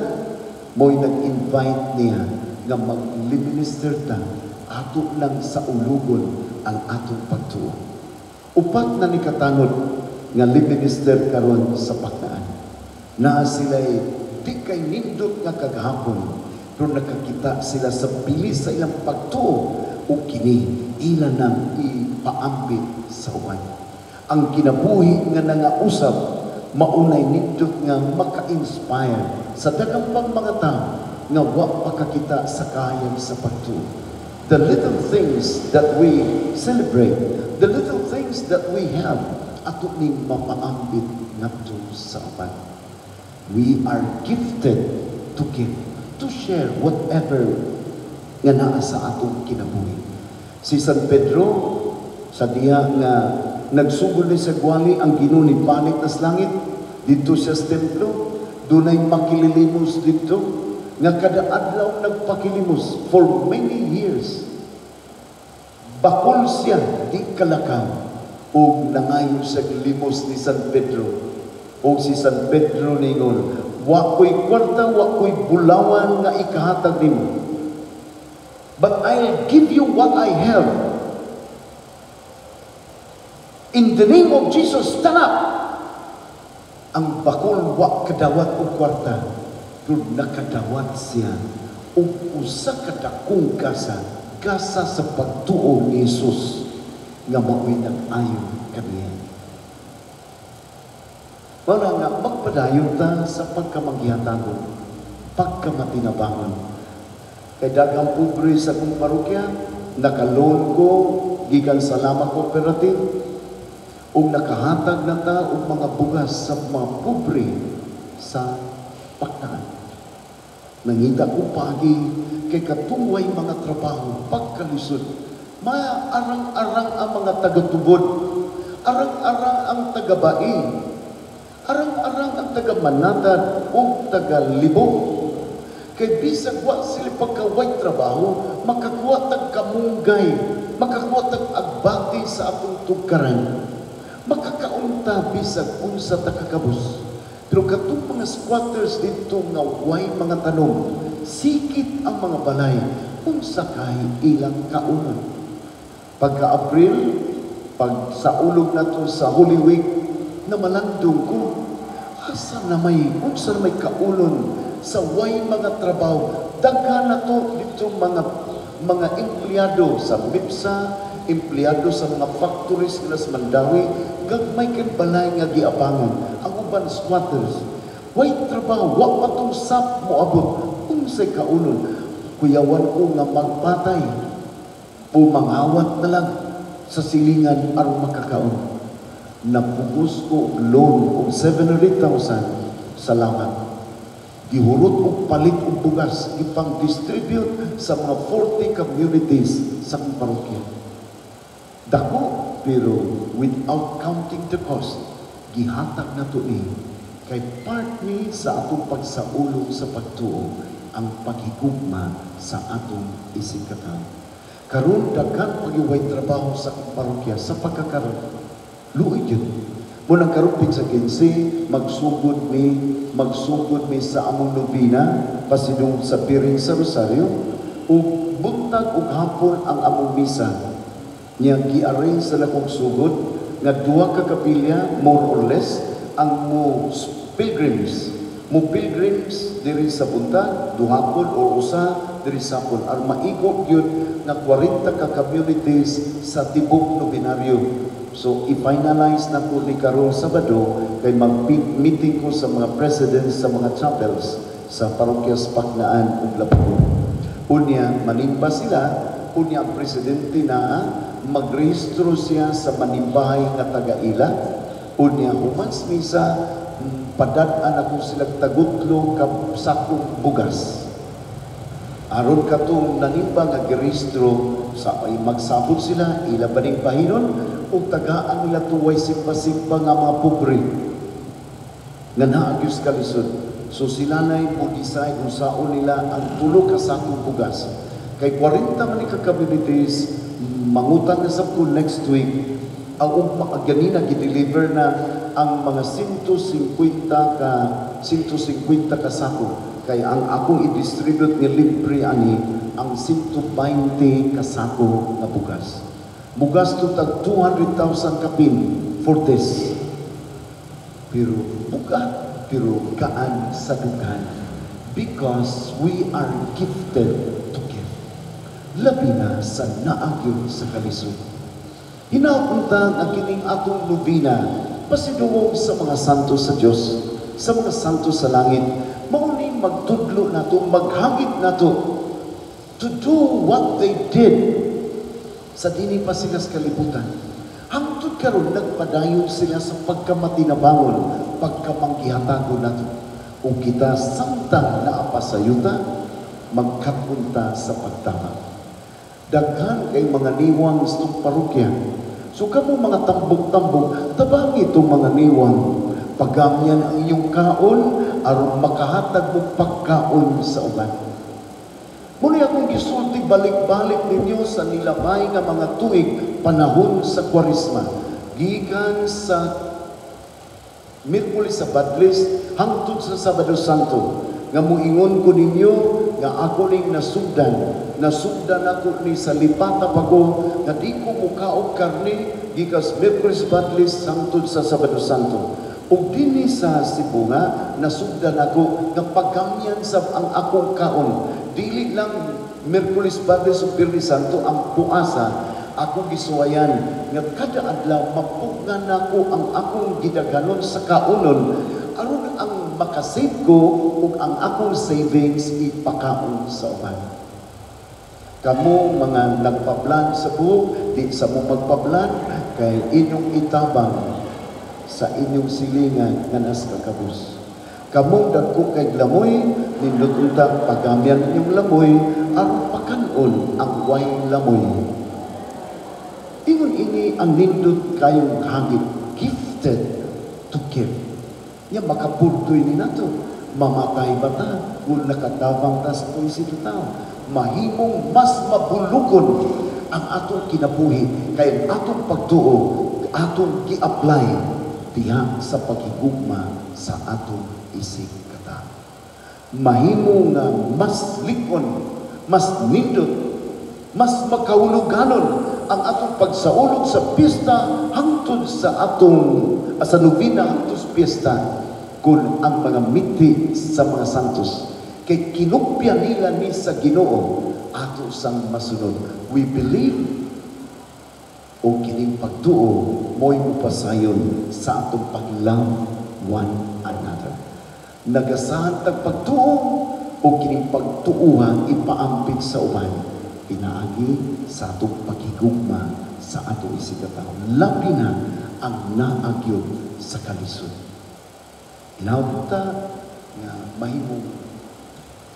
mo'y nag-invite niya nga mag-minister ta ato lang sa ulugon ang atong pagtuo. Upat na ni katanod nga minister karon sa Paknaan. Na sila'y di kay nindot nga kagahapon, pero nakakita sila sa bilis sa ilang pagtuo o kini ila nang ipaambit sa uwan. Ang kinabuhi nga nangausap maunay nindot nga maka-inspire sa daghang pang mga tao nga wa pakakita sa kayan sa pagtuo. The little things that we celebrate, the little things that we have, ato ning mapaambit ngadto sa uban. We are gifted to give, to share whatever nga naa sa atong kinabuhi. Si San Pedro, sa diha nga nagsugod ni sa gwali ang Ginoo ni panik nas langit, dito siya sa templo, dunay makililimos dito, nga kada adlaw nagpakilimos for many years. Bakol siya, di kalakaw, o nangayon sa limos ni San Pedro. O si San Pedro ningon, wa ko'y kwarta, wa ko'y bulawan nga ikahatag nimo. But I'll give you what I have. In the name of Jesus, stand up! Ang bakol wa kadawat o kwarta, pero nakadawat siya o usa kadakong kasa sa pagtuo ni Jesus nga mao'y nag-ayon kaniya. Wala nga, magpadayon ta sa pagkamaghihatagon, pagkamatinabangon. Kay dagang pobre sa kong parokya, nakaloan ko, gikan sa Lama Cooperative, o nakahatag na ta o mga bugas sa mga pobre sa Paknaan. Nangita ko pagi kay katungway mga trabaho, pagkalisod, arang-arang ang mga taga-tubod, arang-arang ang taga-bai, arang-arang ang taga-manatad o taga-libo. Kay bisag wa sila pagkaway trabaho, makakuha tag kamunggay, makakuha tag agbati sa atong tugkaran, makakaunta bisag unsa ta kakabus. Pero katong mga squatters dito nga way mga tanom, sikit ang mga balay, unsa kay ilang kaunon. Pagka-April, pag sa ulog na to sa Holy Week, na malandong ko, asa na may, unsa na may kaunon sa way mga trabaho. Daghan na to dito mga empleyado sa MIPSA, empleyado sa mga factories na sa Mandawi, gagmay kay balay nga giabangan. Ang uban squatters, way trabaho, wa patong sap mo abot, unsay kaunon. Kuyawan ko nga magpatay, pumangawat na lang sa silingan aron makakaon. Napugos ko loan og 700,000 sa laman. Gihurot og palit og bugas, ipang distribute sa mga 40 communities sa akong parokya. Dako, pero without counting the cost, gihatag na to kay part ni sa atong pagsaulog sa pagtuo ang paghigugma sa atong isikatan. Karon daghan pagiway trabaho sa akong parokya sa pagkakaroon. Luoy yun. Munang karupin sa 15, magsugod mi sa among nobina, pasidong sa piring sa Rosario, o buntag o hapon ang among misa. Niya gi-arrange sa lakong sugod, nga 2 ka kapilya, more or less, ang mo pilgrims. Mo pilgrims diri sa buntag, duhapon o usa diri sa hapon. Ang maigok yun nga 40 ka communities sa tibok nobinaryo. So, i-finalize na po ni karon Sabado kay mag-meeting ko sa mga presidents sa mga chapels sa parokyas Paknaan ug Lapugon. Unya, manimba sila, unya ang presidente na magrehistro siya sa manimbahay nga taga-ila. Unya, humans misa, padadaan ako silang tagutlo ka sakong bugas. Aron katong nanimba nga girehistro sa magsabot sila, ila baning pahinon, o tagaan nila tuway simpa-simpa nga mga pobre nga naagyos kalisod. So sila na'y mo-decide kung saan nila ang tulo ka sakong bugas. Kay 40 man ka communities, mangutang na sa po next week, ang ganina gideliver na ang mga 150 ka sako. Kaya ang akong i-distribute ni libre ani ang 120 kasako na bugas. Bugas to tag 200,000 kapin for this. Pero pero kaan sa dugan. Because we are gifted to give. Labi na sa naagyo sa kalisod. Hinauntang ang kining atong lubina, pasiduog sa mga santo sa Diyos, sa mga santo sa langit, mauning magtudlo nato, maghagit nato, to do what they did sa dini pa sila sa kalibutan. Hangtod karon nagpadayon sila sa pagkamatinabangon, pagkamangkihatago nato. Kung kita samtang naapasayuta, magkapunta sa pagtama. Daghan kay mga niwang sa parokya. So kamo mga tambok-tambok, tabangi itong mga niwang. Pagamyan ang inyong kaon, aron makahatag mo pagkaon sa uban. Muli akong gisulti balik-balik ninyo sa nilabay nga mga tuig panahon sa Kwaresma. Gikan sa Miyerkules sa Badlis hangtod sa Sabado Santo. Nga muingon ko ninyo nga ako ning nasugdan ako ni sa lipata pa ko nga di ko mukaog karne gikas Miyerkules Badlis hangtod sa Sabado Santo. Ug dinhi sa Cebu nga nasugdan ako nga pagkamyan sa ang akong kaon. Dili lang Miyerkules Badlis ug Biyernes Santo ang puasa ako gisuwayan nga kada adlaw mapugnan nako ang akong gidaganon sa kaunon aron ang makasave ko ug ang akong savings ipakaon sa uban. Kamo mga nagpablan sa buhok, di sa mo magpablan kay inyong itabang sa inyong silingan nga nas kakabus. Kamo dagko kay lamoy, nindot untang pagamyan inyong lamoy aron pakanon ang wine lamoy. Ingon ini ang nindot kayong hagit, gifted to give. Nga makapurtoy ni nato, mamatay ba ta? Kung nakatabang ta sa isip tao, mahimong mas mabulugon ang atong kinabuhi kay atong pagtuo, atong gi-apply diha sa paghigugma sa atong isip kata. Mahimo nga mas likon, mas nindot, mas makahuluganon ang atong pagsaulog sa pista hangtod sa atong sa nobina hangtod sa pista kung ang mga miti sa mga santos kay kinupya nila ni sa Ginoo ato sang masunod. We believe o kining pagtuo mo'y mupasayon sa atong pag-love one another. Nagasahan tag pagtuo o kining pagtuuhan ipaampit sa uban. Pinaagi sa atong pakigugma sa atong isigataw. Labi na ang naagyo sa kalisod. Inawag ta nga mahimong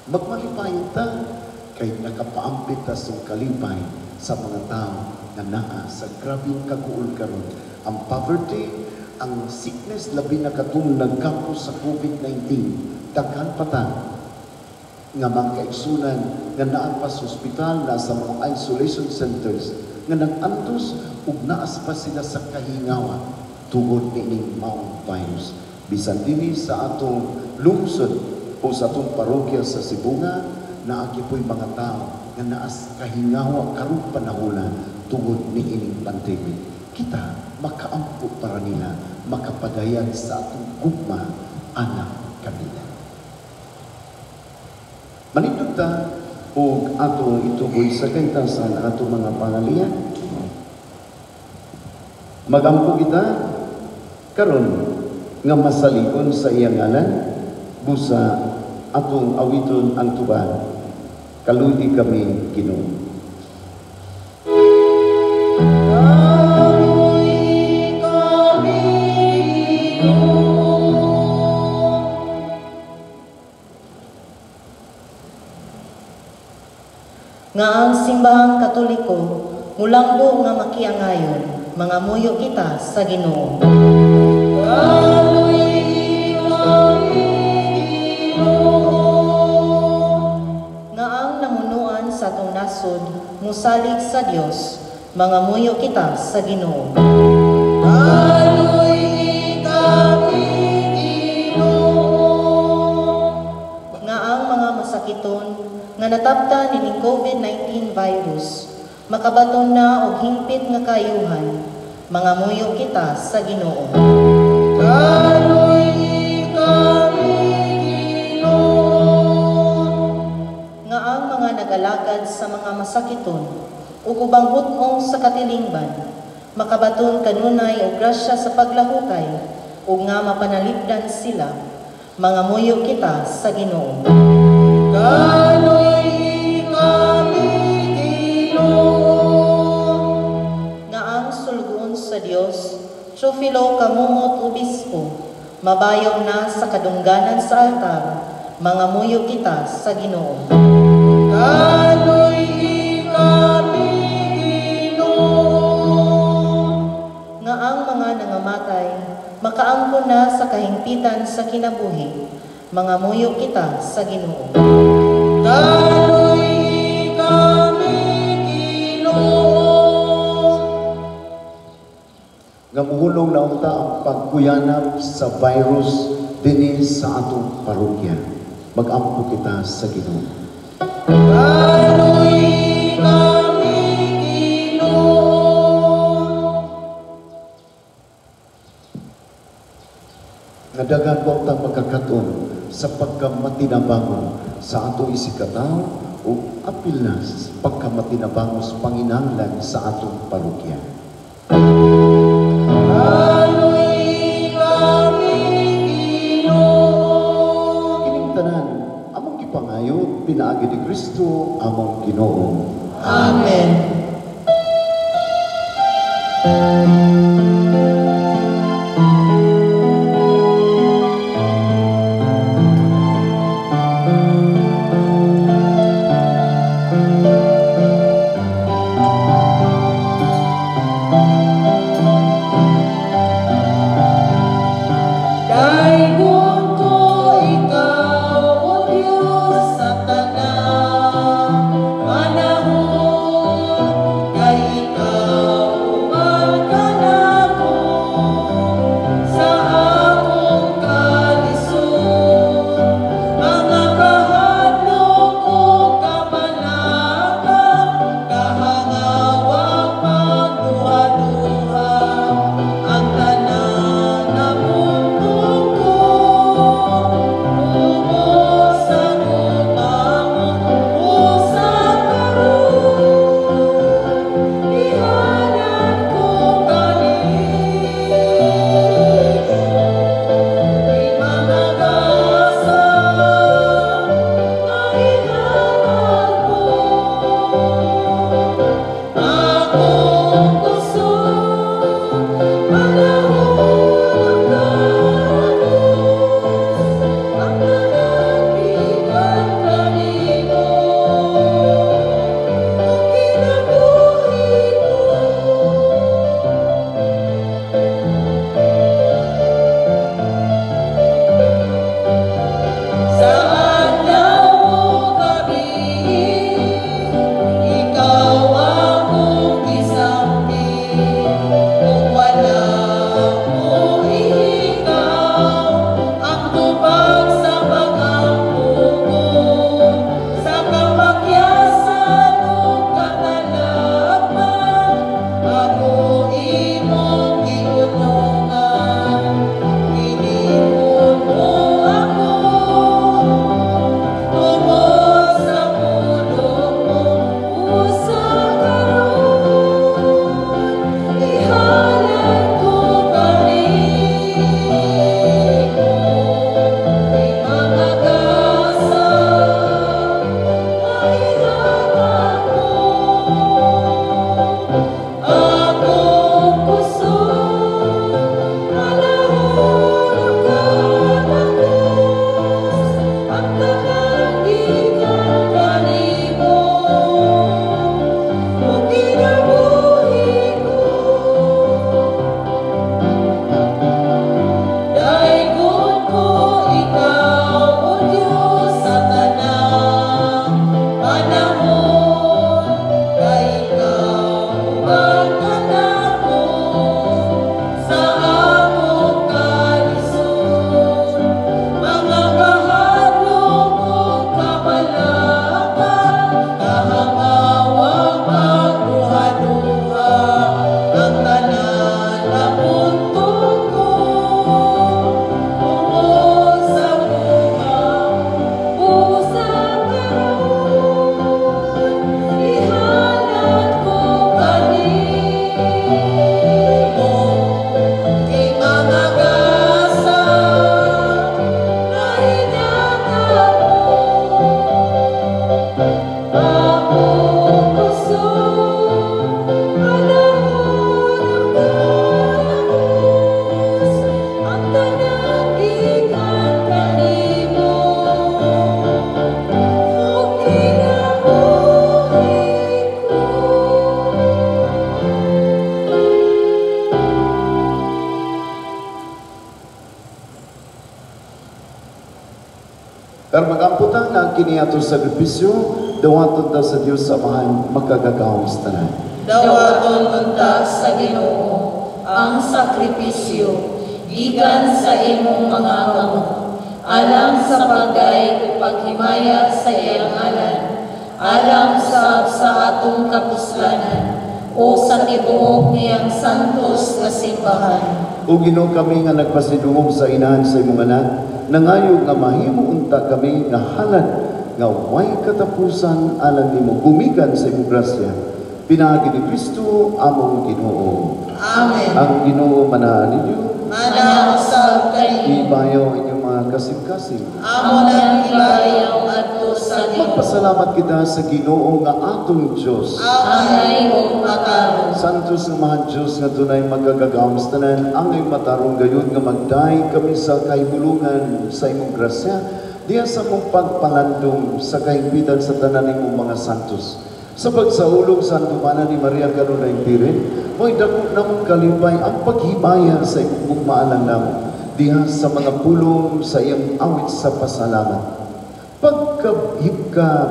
magmalipay ta kay nakapaampit ta sa kalipay sa mga tao na naa sa grabing kaguol karon. Ang poverty, ang sickness, labi na katong nagkampo sa COVID-19. Daghan pa ta nga mga kaigsunan nga naa pa sa ospital, nasa mga isolation centers, nga nag-antos ug naas pa sila sa kahingawa tungod nining Mount virus. Bisan dinhi sa atong lungsod o sa atong parokya sa Cebu nga naagipoy mga tao nga naas kahingawa karong panahon tungod niining pandemic. Kita makaampo para nila makapadayan sa atong gugma anak kanila. Manindot ta o ato ituboy sa kaintasan ato mga pangalian. Magampo kita karon nga masalikon sa iyang ngalan busa atong awiton ang tuban. Kaludi kami Ginoo. Nga ang simbahang Katoliko, mulanggo nga makiangayon, mga muyo kita sa Ginoo. Nga ang namunuan sa atong nasod, musalig sa Dios, mga muyo kita sa Ginoo. Nga ang nga natapta nining COVID-19 virus, makabaton na og hingpit nga kayuhan, mga muyo kita sa Ginoo. Kaloy kami Nga ang mga nagalagad sa mga masakiton ug ubang hutong sa katilingban, makabaton kanunay og grasya sa paglahukay ug nga mapanalipdan sila, mga muyo kita sa Ginoo. Kaloy kami Nga ang sulgoon sa Dios, Teofilo Kamumot Obispo, mabayaw na sa kadungganan sa altar, mga muyo kita sa Ginoo. Kaloy kami Nga ang mga nangamatay, makaangkon na sa kahingpitan sa kinabuhi, mga muyo kita sa Ginoo. Kaloy kami Nga muhulong na unta ang pagkuyanap sa virus dinhi sa atong parokya. Mag-ampo kita sa Ginoo. Kaloy kami Nadagan ko ang magkakaton sa pagkamatinabangon sa atong isikataw o apil na sa pagkamatinabangon sa panginahanglan sa atong parokya. Kaloy kami Kining tanan, among gipangayo, pinaagi ni Kristo, among Ginoo. Amen. Daigon ko ikaw, O Diyos, sa tanang panahon, kay ikaw ang kini ato sakripisyo, dawaton ta sa Dios Amahan makagagahom sa tanan. Dawaton unta sa Ginoo ang sakripisyo gikan sa imong mga kamot alang sa pagay o paghimaya sa iyang ngalan, alang sa atong kapuslanan o sa tibuok niyang santos nga simbahan. O Ginoo, kami nga nagpasidungog sa inahan sa imong anak, nangayo nga mahimo unta kami nga halad nga way katapusan alang nimo gumikan sa imong grasya. Pinaagi ni Kristo among Ginoo. Amen. Ang Ginoo manahan ninyo, Manakasab kayo, ibayaw inyong mga kasing-kasing. amo nang ibayaw adto sa Ginoo. Magpasalamat kita sa Ginoo nga atong Dios. Angay o matarong. Santos nga mahal Diyos nga tunay magagagawang sa tanan, angay matarong gayon nga magday kami sa kahibulungan sa imong grasya, diya sa mong pagpalandong sa kahigpitan sa tanan imong mga santos. Sa pagsaulog sa andumanan ni Maria Carolina Pirin, mo'y dako namang kalipay ang paghimaya sa imong maalang namo, diya sa mga pulong sa iyang awit sa pasalamat.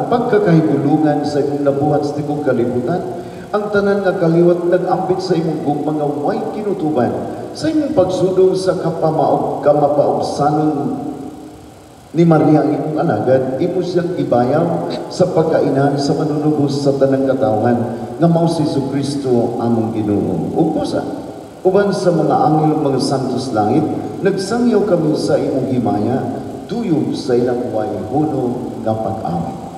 Pagkakahibulungan sa imong nabuhat sa tibok kalibutan, ang tanan nga kaliwat nag-ambit sa imong mga way kinutuban, sa imong pagsudong sa kamapaubsanon ni Maria ang imong alagad, imo siyang ibayaw sa pagkainan sa manunubos sa tanang katawhan nga mao si Jesucristo among Ginoo. Ug pusa, uban sa mga anghel mga santos langit, nagsangyaw kami sa imong himaya, tuyog sa ilang way huno nga pag-awit.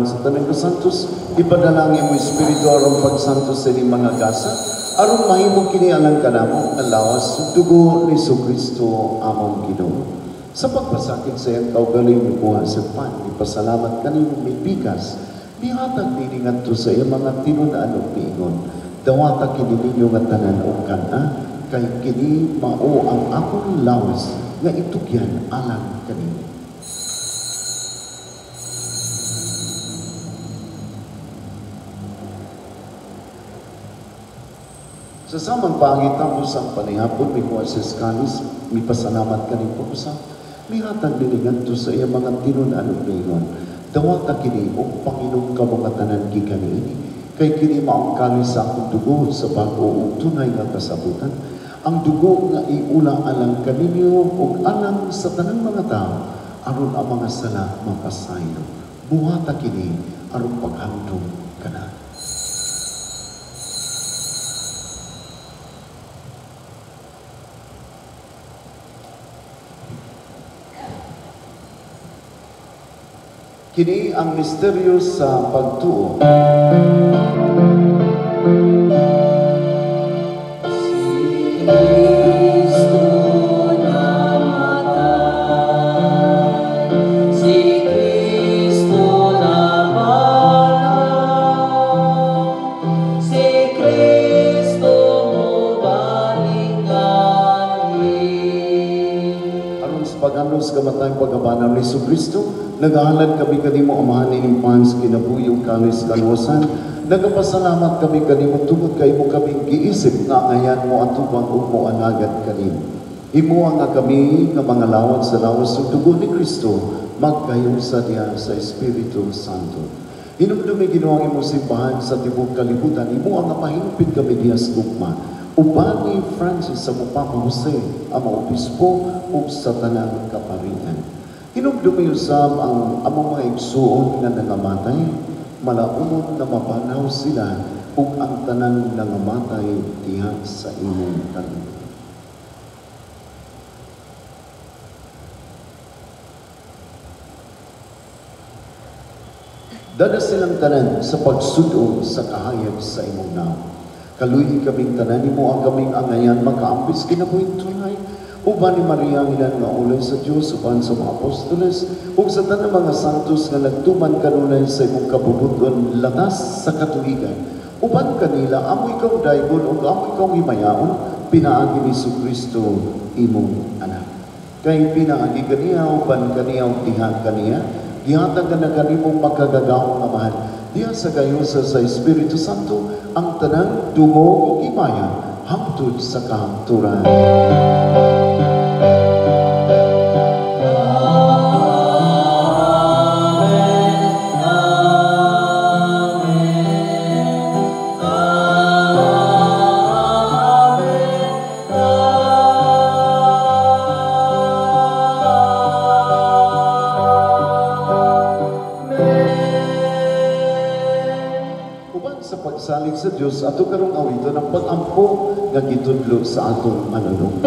Sa tanang kasantos, ipadalangin mo Espiritu aron pagsantos sa inyong mga kasa, aron mahimo kini alang kanamo ang lawas sa dugo ni Jesucristo among Ginoo. Sa pagpasakit sa iyang kaugaling ni buha sa pan, ipasalamat kanimo may bigas, bihatag nini ngadto sa iyang mga tinun-an ug piingon. Dawata kini ninyo nga tanan o kana, kay kini mao ang akong lawas nga itugyan alang kanimo. Sa samang pangitapos ang panihapon, may Moises Canis, may pasalamat ka rin po sa mihatag nilingan to sa iya mga tinunan o pingon. Dawata kini o Panginoon ka mga tanan kikani ini, kay kini maang kanis sa akong dugo sa bago o tunay nga kasabutan. Ang dugo nga iula alang kaninyo o alang sa tanang mga tao, aron ang mga sala mapasayo. Buhata kini aron paghandong ka na. Kini ang misteryo sa pagtuo. Si Kristo namatay, si Kristo nabalang, si Kristo mubalikan. Aron sa pag-anong sa kamatayang pag-abanan ni Jesucristo, nagahalan kami kanimo amahan ni impans kinabuyong kalis kaluwasan. Nagapasalamat kami kanimo tungod kay mo kaming giisip nga ayan mo atubang ug mo anagad kanimo. Imo nga kami nga mga lawat sa lawas ug dugo ni Kristo magkayo sa diha sa Espiritu Santo. Hinumdumi Ginoo ang imong simbahan sa tibuok kalibutan. Imo ang mahimpit kami diha sa gugma. Uban ni Francis sa Papa Jose ang mga obispo ug sa tanang kaparian. Hinumdumi usab ang among mga igsuon nga nangamatay, malaumon na mapanaw sila ug ang tanan nangamatay diha sa imong tanan. Dada silang tanan sa pagsudo sa kahayag sa imong naw. Kaluy kaming tanan nimo ang kaming angayan makaambis kinabuhing tunay. Uban ni Maria ilan nga ulay sa Dios uban sa mga apostoles ug sa tanang mga santos nga nagtuman kanunay sa imong kabubuton latas sa katuigan. Uban kanila amoy kang daygon ug amoy kang himayaon pinaagi ni Kristo imong anak. Kay pinaagi kaniya uban kaniya ug diha kaniya gihatag ka na kanimong makagagawang amahan. Diya sa gayusa sa Espiritu Santo, ang tanang dumo o himaya, hangtod sa kahangturan. Salig sa Diyos, ato karong awito ng pag-ampo nga gitudlo sa atong manunong.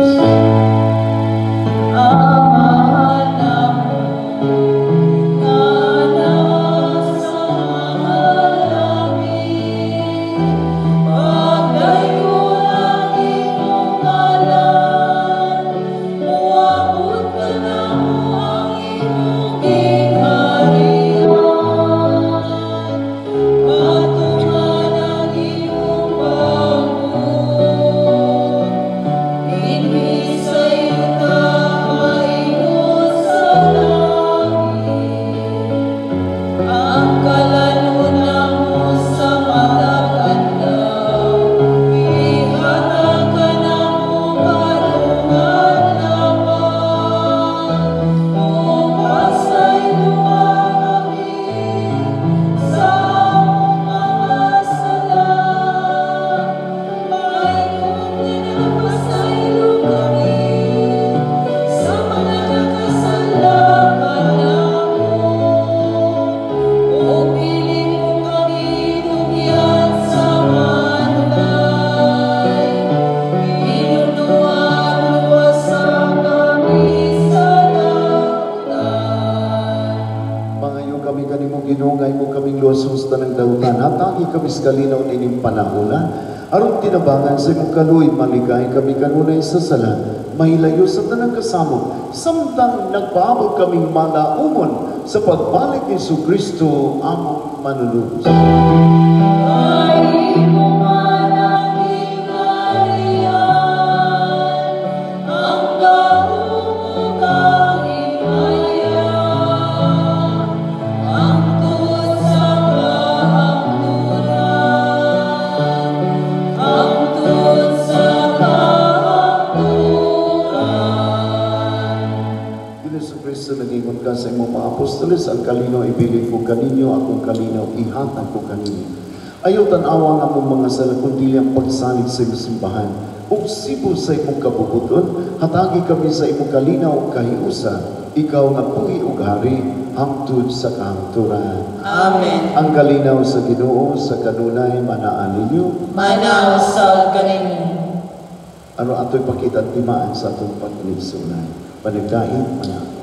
Kalinaw nining panahona aron tinabangan sa imong kaluy maligay kami kanunay sa sala mahilayo sa tanang kasamo samtang nagpaabot kaming malaumon sa pagbalik ni Kristo among manunubos. Sa imong mga apostoles, ang kalinaw ibilin ko kaninyo, akong kalinaw ihatag ko kaninyo. Ayaw tanawa nga mong mga sala, kundi ang pagsalig sa imong simbahan. Ug sibo sa imong kabubuton, hatagi kami sa imong kalinaw kahiusa, ikaw nga puhi ug hari, hangtod sa kahangturan. Amen. Ang kalinaw sa Ginoo sa kanunay manaan ninyo. Manaw sa kaninyo. Ano ato'y pakita at timaan sa atong pagnisunay. Panagkain, manaan.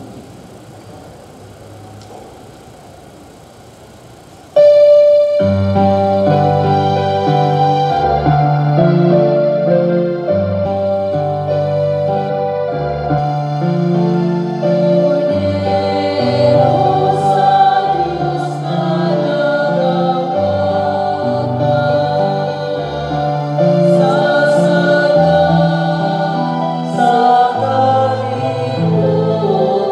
Sa kalimut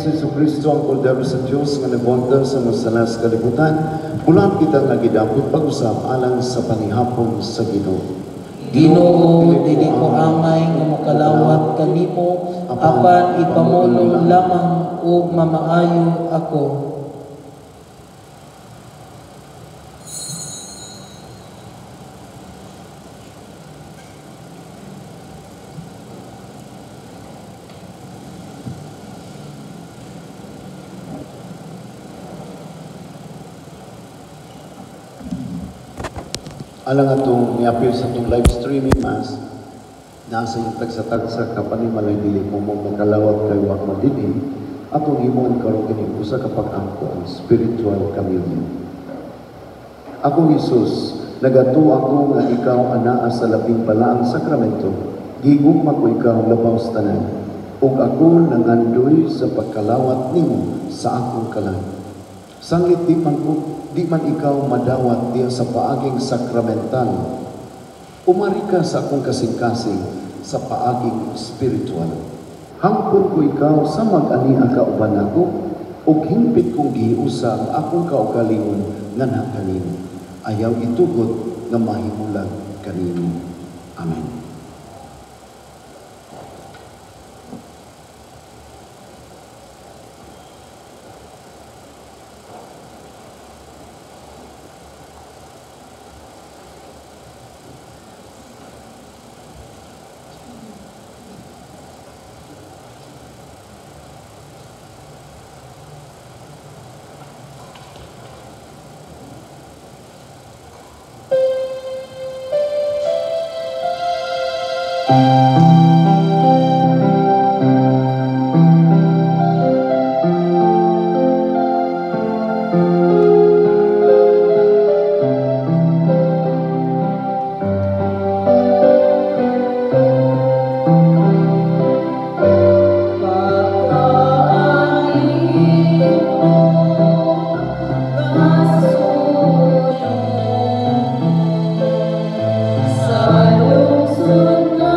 sa Jesucristo ang kordero sa Diyos nga nagwangtang sa masalas kalibutan, bulan kita nga gidapot pag-usap alang sa panihapon sa Ginoo. Ginoo, dili ko amay nga mokalawat kanimo, apan ipamulong lamang o mamaayo ako. Alang atong niapil sa itong live streaming mass, nasa yung tagsa-tagsa ka panimalay dili mo makalawat kay wak madini, atong himon karon kini usa ka pag-angko ang spiritual communion. Akong Hesus, nagato ako nga ikaw anaa sa labing balaang sakramento, gigugma ko ikaw labaw sa tanan, ug ako nangandoy sa pagkalawat nimo sa akong kalan. Sanglit di man ikaw madawat diya sa paaging sakramental. Umari ka sa akong kasing-kasing sa paaging spiritual. Hangpon ko ikaw sa mag-ania kauban ako, ug himpit kong gihiusa ang akong kaugalingon nga kanino. Ayaw itugot nga mahimulag kanino. Amen. Sa lungsod na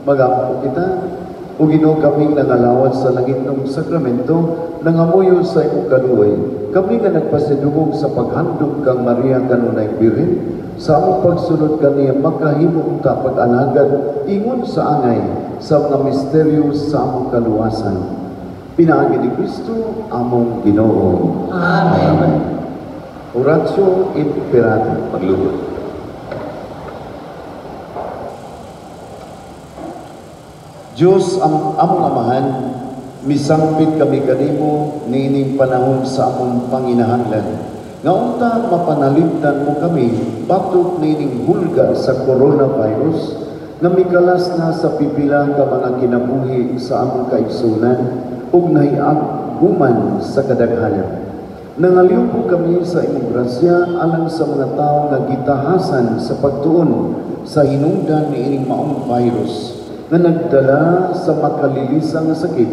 Magampo kita, o Ginoo kami nangalawat sa langit ng sakramento, nangamuyo sa imong kaluoy. Kami nga nagpasidugog sa paghandog kang Maria kanunay Birhen, sa among pagsunod kaniya makahimo unta pag-alagad ingon sa angay sa mga misteryo sa among kaluwasan. Pinaagi ni Kristo among Ginoo. Amen. Oratio Imperate. Maglugod. Diyos ang among amahan, misangpit kami kanimo niining panahon sa among panginahanglan. Nga unta mapanalipdan mo kami batok niining hulga sa coronavirus nga mikalas na sa pipila ka mga kinabuhi sa among kaigsunan ug nahiaguman sa kadaghanan. Nangaliw po kami sa imong grasya alang sa mga tao nga gitahasan sa pagtuon sa hinungdan niining maong virus nga nagdala sa makalilisang sakit.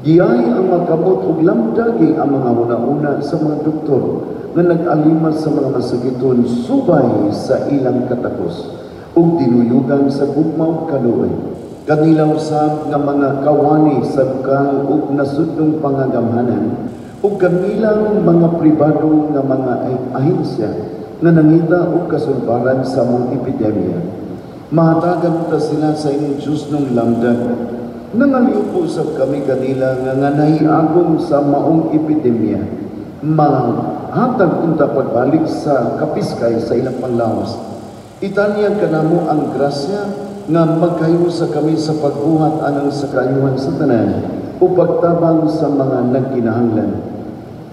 Giyay ang makamot ug lamdagi ang mga una-una sa mga doktor nga nag-alimas sa mga masakiton subay sa ilang katakos ug dinuyugan sa gugma ug kaluoy. Kanilaw sab nga mga kawani sa lokal ug nasudnong pangagamhanan ug kanilang mga pribado nga mga ahensya nga nangita og kasulbaran sa mga epidemya. Mahatagan ta sila sa inyong Diyos nung lamdag. Nangaliw po sa kami kanila nga nahiagom sa maong epidemya. Mahatag unta pagbalik sa kapiskay sa ilang panglawas. Itanyag kanamo ang grasya nga magkayo sa kami sa pagbuhat anang sa kaayuhan sa tanan o pagtabang sa mga nagkinahanglan.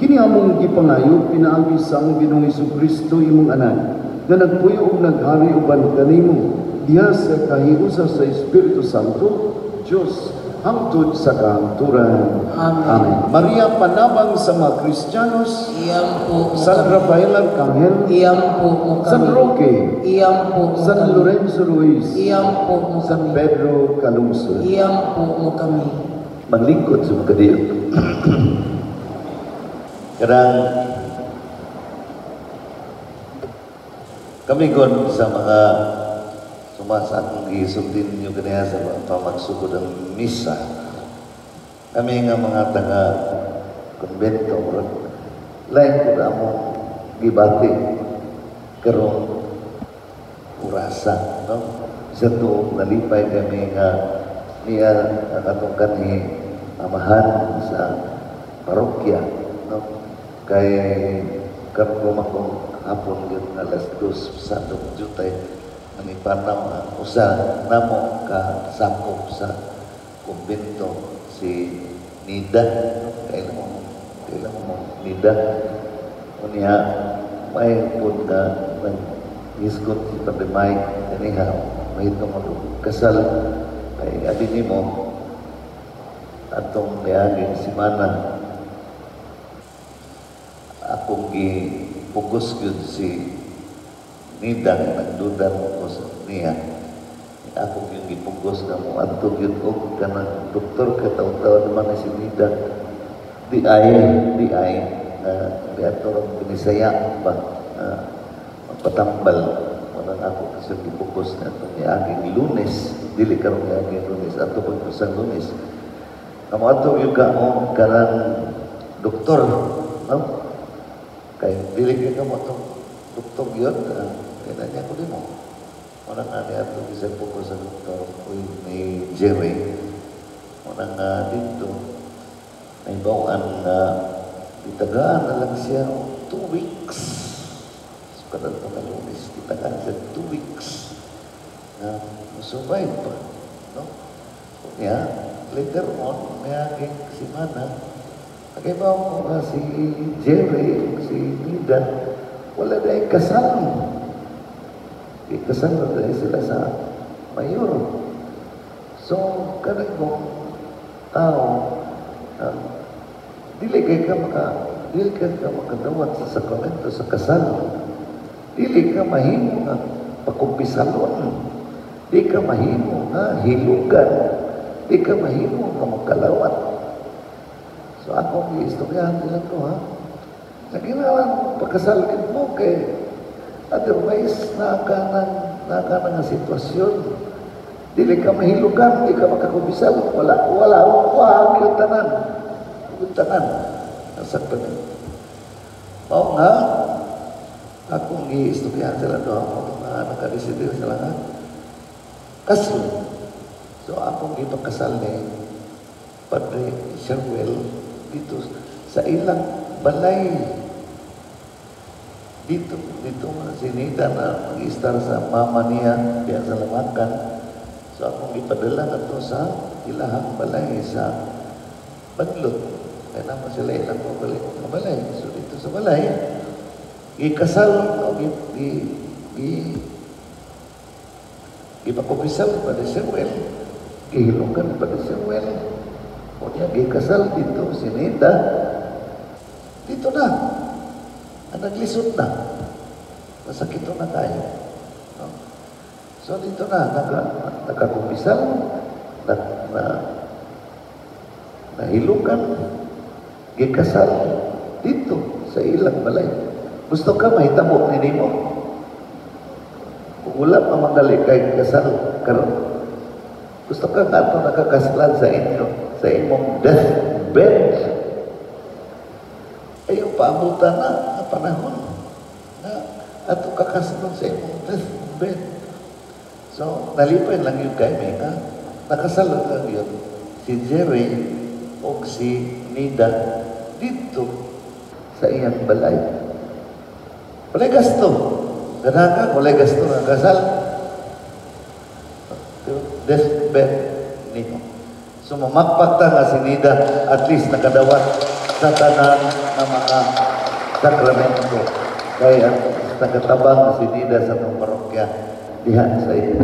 Kini among gipangayo pinaagi sa among Ginoong Jesucristo imong anak nga nagpuyo ug naghari uban kanimo diha sa kahiusa sa Espiritu Santo Diyos hangtod sa kahangturan. Amen. Maria panabang sa mga Kristiyanos, Iyam po mo San kami. Rafael Arcangel, Iyam po mo kami. San Roque, Iyam po mo San kami. Lorenzo Ruiz, Iyam po mo San kami. Pedro Calungsod. Iyam po mo kami. Maglingkod sa mga kadiyo. Karang kami gon sa mga sumasa akong gisundin ninyo kaniya sa pamagsugod ng misa. Kami nga mga taga konbento, lain ko na mo gibati karong urasa, no? Sa tuong nalipay kami nga niya ang atong kanhi amahan sa parokya, no? Kay karon akong hapon yun alas 2 sa jutay ang ipanaw ang usa namo ka sakop sa kumbento si Nida, kailan mo Nida unya may pun ka nag-iskot si Pabimay kaniha may itong kasal ay adi nimo atong niaging simana akong gipugos yun si Nida nagduda mo ko sa niya akong yung gipugos na mo antog yun ko ka ng doktor kataw-taw naman na si Nida di ay di ato ang binisaya ba patambal walang ako kasi gipugos na ito ni aging Lunes dili karong ni aging Lunes ato pag sa Lunes kamo ato yung kaong karang doktor no? Kaya dili ka mo itong doktor yun, kaya niya ko din mo. Wala nga niya itong isang po ko sa doktor, may Jerry. Wala nga dito, may bawaan na itagaan na lang siya 2 weeks. So, kadang ito na Lunes, itagaan siya 2 weeks na survive pa. No? Kaya, later on, may aking simana, kaya mo nga si Jerry, si Nida, wala dahil kasal. Kasal na dahil sila sa mayor. So, kanang kong tao, dili ka makadawat sa sakramento sa kasal. Dili ka mahimo nga pakumpisalon. Di ka mahimo nga hilugan. Di ka mahimo nga makalawat. So akong i-istoryahan nila ko, ha? Nagkinalang pagkasalkin mo kay otherwise naka nga sitwasyon Dili ka mahilugan, di ka makakubisal, wala yung tanan. Yung tanan. Nasaktan na. Oo nga, akong i-istudyahan sila doon, ako nga nakadesidir sila nga. Kaso, so akong ipagkasal ni Padre Sherwell dito sa ilang balay. Dito nga si Nida na mag-istar sa mama niya, diyan sa Lamakan. So akong ipadala nga to sa ilahang balay sa Badlot. Kaya naman sila ilang babalik na balay. So dito sa balay, ikasal, ipakupisal pa ni Samuel, ihilungkan pa ni Samuel. O niya, ikasal dito, si Nida. Dito na, ang naglisod na. Masakito na tayo. No? So dito na, nakakupisal, nahilungkan, ikasal dito sa ilang balay. Gusto ka mahitabo ni mo? Kung wala pa magaling kay kasal karon. Gusto ka nga ito nakakasalan sa inyo, sa imong deathbed. Ayaw paabutan na panahon na ato kakasalan sa imong deathbed. So, nalipay lang yung kay may ha? Nakasalan lang yun. Si Jerry o si Nida dito sa iyang balay. Walay gasto. Ganaka, walay gasto ng kasal. Deathbed nimo. So mamagpagta nga si Nida, at least nakadawat sa tanan na mga sakramento. Kaya nagatabang si Nida sa mga parokya diha sa iyo.